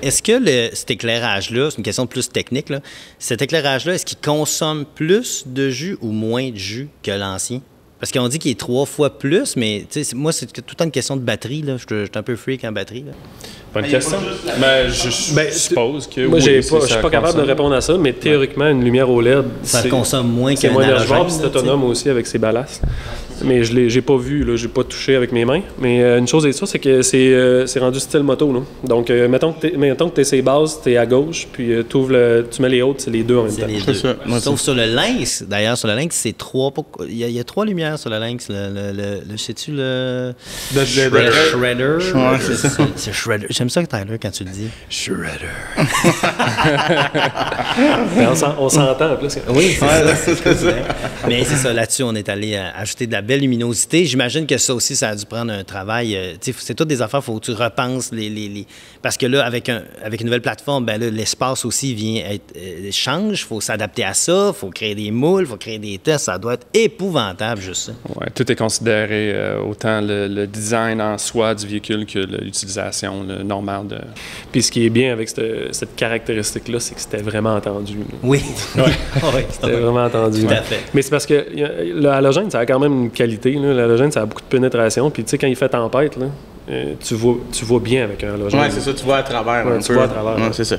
est-ce que cet éclairage-là, c'est une question plus technique, là, cet éclairage-là, est-ce qu'il consomme plus de jus ou moins de jus que l'ancien? Parce qu'on dit qu'il est 3 fois plus, mais moi, c'est tout le temps une question de batterie. Je suis un peu freak en batterie. Là. Bonne question. Mais je suppose que moi, je suis pas capable de répondre à ça, mais théoriquement, une lumière OLED, ça consomme moins qu'un halogène. C'est autonome aussi avec ses ballasts. Mais je l'ai pas vu, je n'ai pas touché avec mes mains. Mais une chose est sûre, c'est que c'est rendu style moto. Là. Donc, mettons que tu es ses bases, tu es à gauche, puis tu mets les hautes, c'est les deux en même temps. C'est ça. Sauf sur le Lynx, d'ailleurs, sur le Lynx, c'est 3. Il y a 3 lumières sur le Lynx. Sais-tu le Shredder? Ouais, c'est ça. C'est Shredder. J'aime ça, Tyler, quand tu le dis. Shredder. On s'entend en plus. Oui, c'est ça. Mais c'est ça, là-dessus, on est allé ajouter de la belle luminosité. J'imagine que ça aussi, ça a dû prendre un travail. C'est toutes des affaires, il faut que tu repenses parce que là, avec une nouvelle plateforme, ben là, l'espace aussi change. Il faut s'adapter à ça, il faut créer des moules, il faut créer des tests. Ça doit être épouvantable, juste ça. Oui, tout est considéré, autant le design en soi du véhicule que l'utilisation normale de... Puis ce qui est bien avec cette caractéristique-là, c'est que c'était vraiment entendu. Oui. C'était vraiment entendu. Tout à fait. Mais c'est parce que l'halogène, ça a quand même une qualité. L'halogène, ça a beaucoup de pénétration. Puis tu sais, quand il fait tempête, là, tu vois bien avec un halogène. Oui, c'est ça, tu vois à travers. Tu vois à travers. Ouais, c'est ça.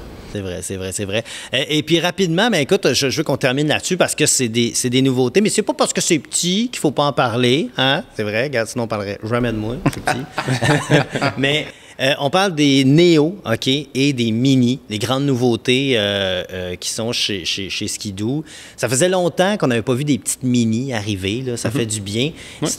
C'est vrai. Et puis rapidement, mais écoute, je veux qu'on termine là-dessus parce que c'est des nouveautés, mais c'est pas parce que c'est petit qu'il faut pas en parler, hein? C'est vrai, regarde, sinon on parlerait jamais de moi, c'est petit. Mais on parle des Neo, OK, et des Mini, les grandes nouveautés qui sont chez Ski-Doo. Ça faisait longtemps qu'on n'avait pas vu des petites Mini arriver, là. Ça fait du bien. Ouais.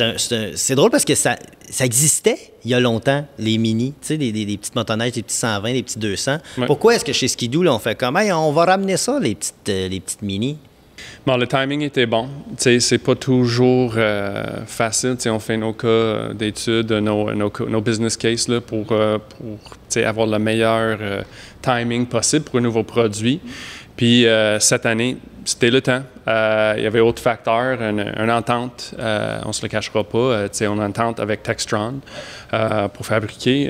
C'est drôle parce que ça existait il y a longtemps, les Mini, tu sais, des petites motoneiges, des petits 120, des petits 200. Ouais. Pourquoi est-ce que chez Ski-Doo, là, on fait comme, hey, on va ramener ça, les petites Mini? Bon, le timing était bon. C'est pas toujours facile. On fait nos cas d'études, nos business cases là, pour avoir le meilleur timing possible pour un nouveau produit. Puis cette année, c'était le temps. Il y avait autre facteur, une entente, on ne se le cachera pas, une entente avec Textron pour fabriquer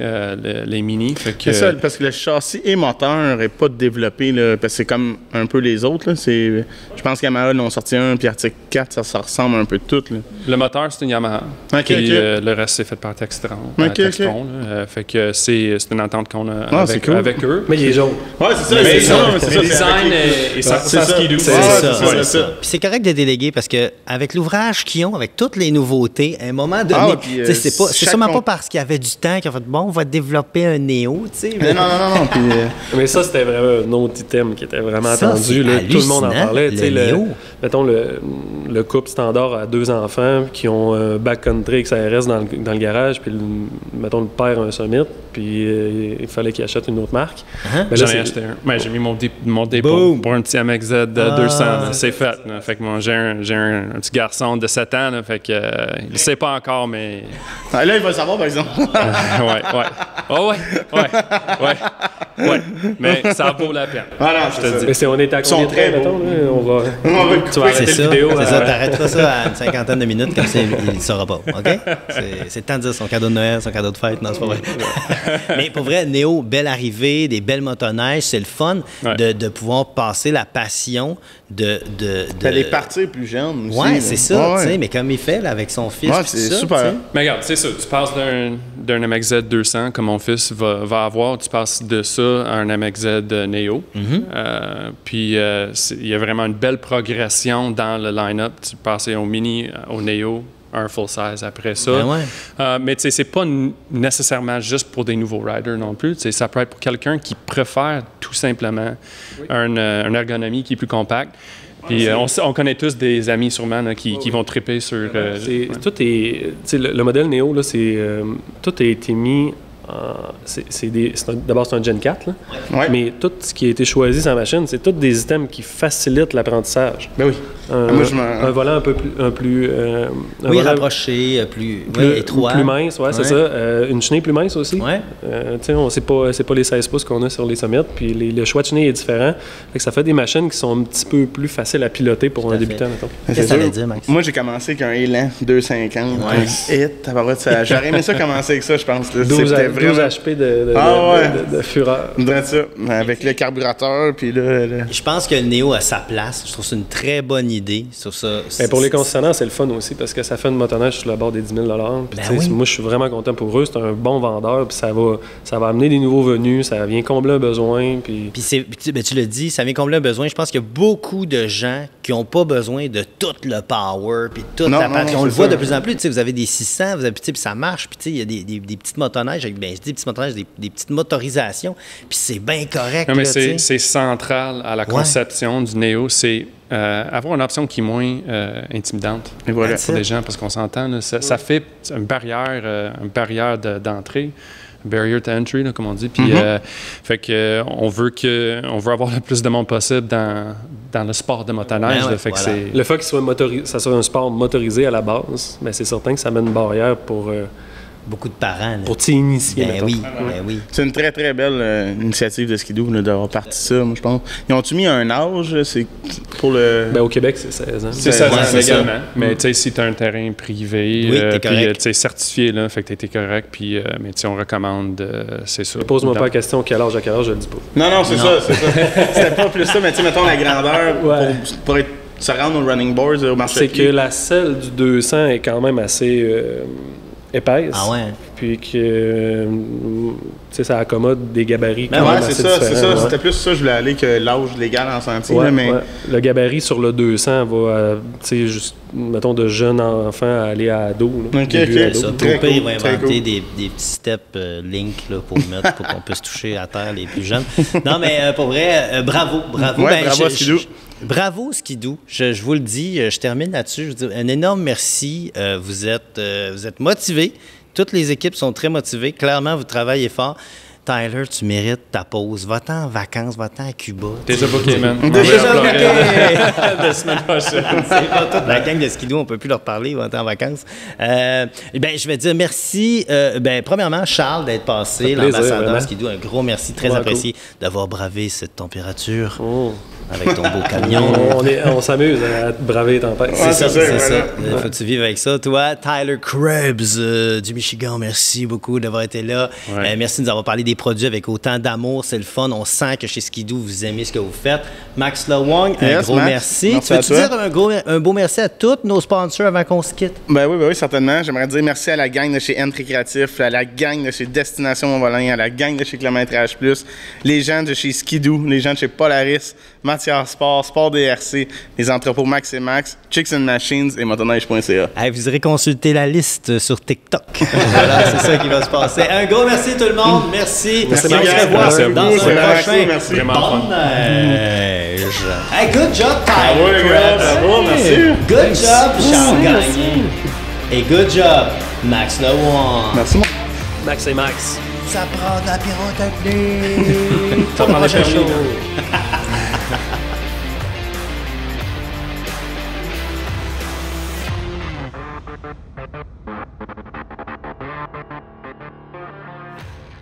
les Mini. C'est ça, parce que le châssis et moteur n'est pas développé, là, parce que c'est comme un peu les autres. Là, je pense qu'Yamaha l'ont sorti un, puis Arctic 4, ça ressemble un peu tout. Là. Le moteur, c'est une Yamaha. Okay, puis le reste, c'est fait par Textron. Textron fait que c'est une entente qu'on a avec eux. Mais il est jaune. Oui, c'est ça. Le design et ça Ski-Doo. C'est ça. Puis c'est correct de déléguer parce que avec l'ouvrage qu'ils ont, avec toutes les nouveautés, à un moment donné, c'est sûrement pas parce qu'il y avait du temps qu'ils ont fait bon, on va développer un Néo, tu sais. Non. Puis, mais ça, c'était vraiment un autre item qui était vraiment attendu. Là, tout le monde en parlait. Le Néo. Mettons, le couple standard a 2 enfants qui ont un backcountry XRS dans le garage, puis mettons le père a un Summit, puis il fallait qu'il achète une autre marque. J'en ai acheté un. Ouais, j'ai mis mon dépôt pour un petit MXZ 200. C'est fait. Là. Fait que moi, j'ai un petit garçon de 7 ans, là, fait que il ne sait pas encore, mais... Ah, là, il va le savoir, par exemple. Ouais. Mais ça vaut la peine. Ah non, je te dis. Mais si on est à combien de temps, mettons, tu vas arrêter C'est la vidéo. C'est ça, t'arrêteras ça à une cinquantaine de minutes, comme ça, il ne saura pas, OK? C'est le temps de dire son cadeau de Noël, son cadeau de fête. Non, c'est pas vrai. Mais pour vrai, Néo, belle arrivée, des belles motoneiges, c'est le fun de pouvoir passer la passion D'aller partir plus jeune aussi. Ouais, c'est ça, tu sais, mais comme il fait là, avec son fils. Ouais, c'est super. Mais regarde, c'est ça, tu passes d'un MXZ 200 comme mon fils va avoir, tu passes de ça à un MXZ Neo. Puis il y a vraiment une belle progression dans le line-up. Tu passes au Mini, au Neo, un full size après ça. Mais tu sais, c'est pas nécessairement juste pour des nouveaux riders non plus. Tu sais, ça peut être pour quelqu'un qui préfère tout simplement une ergonomie qui est plus compacte. Puis on connaît tous des amis sûrement là, qui vont tripper sur... le modèle Neo, là, tout a été mis... D'abord, c'est un Gen 4, là. Mais tout ce qui a été choisi sur la machine, c'est tous des items qui facilitent l'apprentissage. Ben oui. Un volant un peu plus... rapproché, plus étroit. Plus mince, c'est ça. Une chenille plus mince aussi. C'est pas les 16 pouces qu'on a sur les Summit, puis le choix de chenille est différent. Fait que ça fait des machines qui sont un petit peu plus faciles à piloter pour un débutant, mettons. Qu'est-ce que ça veut dire, Max? Moi, j'ai commencé avec un Elan 250. J'aurais aimé ça commencer avec ça, je pense. 12 HP de fureur. Ça, avec le carburateur, puis là... Je pense que le Néo a sa place. Je trouve que c'est une très bonne idée sur ça. Pour les concessionnaires, c'est le fun aussi parce que ça fait une motoneige sur le bord des 10 000 Moi, je suis vraiment content pour eux. C'est un bon vendeur. Puis ça va amener des nouveaux venus. Ça vient combler un besoin. Puis tu le dis, ça vient combler un besoin. Je pense qu'il y a beaucoup de gens qui n'ont pas besoin de tout le power. Puis toute la partie. On le voit de plus en plus. Vous avez des 600, puis ça marche. Puis il y a des petites motoneiges. Des petites motoneiges, des petites motorisations. Puis c'est bien correct. Non, mais c'est central à la conception du Néo. C'est avoir une option qui est moins intimidante pour les gens, parce qu'on s'entend, là, ça fait une barrière d'entrée, barrier to entry, là, comme on dit. Puis, fait que on veut avoir le plus de monde possible dans le sport de motoneige. Fait que le fait que ça soit un sport motorisé à la base, mais c'est certain que ça met une barrière pour... beaucoup de parents. Là. Pour t'y initier. Ben oui. C'est une très, très belle initiative de Skidoo d'avoir parti ça, moi, je pense. Ils ont-tu mis un âge? C'est pour le... Ben, au Québec, c'est 16 ans. C'est 16 ans légalement. Mais tu sais, si tu as un terrain privé, puis certifié, là, fait que tu été correct, puis mais on recommande, c'est ça. Pose-moi pas la question quel âge, je le dis pas. Non, c'est ça. C'était pas plus ça, mais tu sais, mettons la grandeur pour se rendre au running boards, au marché. C'est que la selle du 200 est quand même assez... épaisse. Ah ouais. Puis que ça accommode des gabarits quand même assez c'est différents. ça. C'était plus ça, je voulais aller que l'âge légal en sentier. Mais... Le gabarit sur le 200 va, juste, mettons, de jeune enfant à aller à ado. Ça, Toupé va inventer des petits steps link là, pour qu'on puisse toucher à terre les plus jeunes. Non, mais pour vrai, bravo. Bravo Skidoo. Bravo, Skidoo. Je vous le dis, je termine là-dessus. Je vous dis un énorme merci. Vous êtes motivés. Toutes les équipes sont très motivées. Clairement, vous travaillez fort. Tyler, tu mérites ta pause. Va-t'en en vacances, va-t'en à Cuba. Déjà booké, man. Déjà booké! De semaine prochaine. C'est pas toute la gang de Skidoo, on ne peut plus leur parler, va-t'en en vacances. Je vais dire merci. Premièrement, Charles, d'être passé, l'ambassadeur Skidoo. Un gros merci, très apprécié d'avoir bravé cette température. Avec ton beau camion. On s'amuse à braver les tempêtes. C'est ça. Il faut que tu vives avec ça. Toi, Tyler Krebs du Michigan, merci beaucoup d'avoir été là. Merci de nous avoir parlé des produits avec autant d'amour. C'est le fun. On sent que chez Skidoo, vous aimez ce que vous faites. Max Lewong, un gros merci. Tu veux-tu dire un beau merci à tous nos sponsors avant qu'on se quitte? Ben oui, certainement. J'aimerais dire merci à la gang de chez Entry Créatif, à la gang de chez Destination Mont-Volin, à la gang de chez Kilométrage Plus, les gens de chez Skidoo, les gens de chez Polaris, Mathias Sport, Sport DRC, les entrepôts Max et Max, Chicks and Machines et motoneige.ca. Vous irez consulter la liste sur TikTok. Voilà, c'est ça qui va se passer. Un gros merci tout le monde. Merci. Merci. On se revoit dans un prochain. Merci. Bonne neige. Hey, good job, Tyler. Bravo, merci. Good job, Charles Gagné. Et good job, Max Lewan. Merci, mon. Max et Max. Ça prend de la pyrotechnie. Ça prend Prochain des permis, show.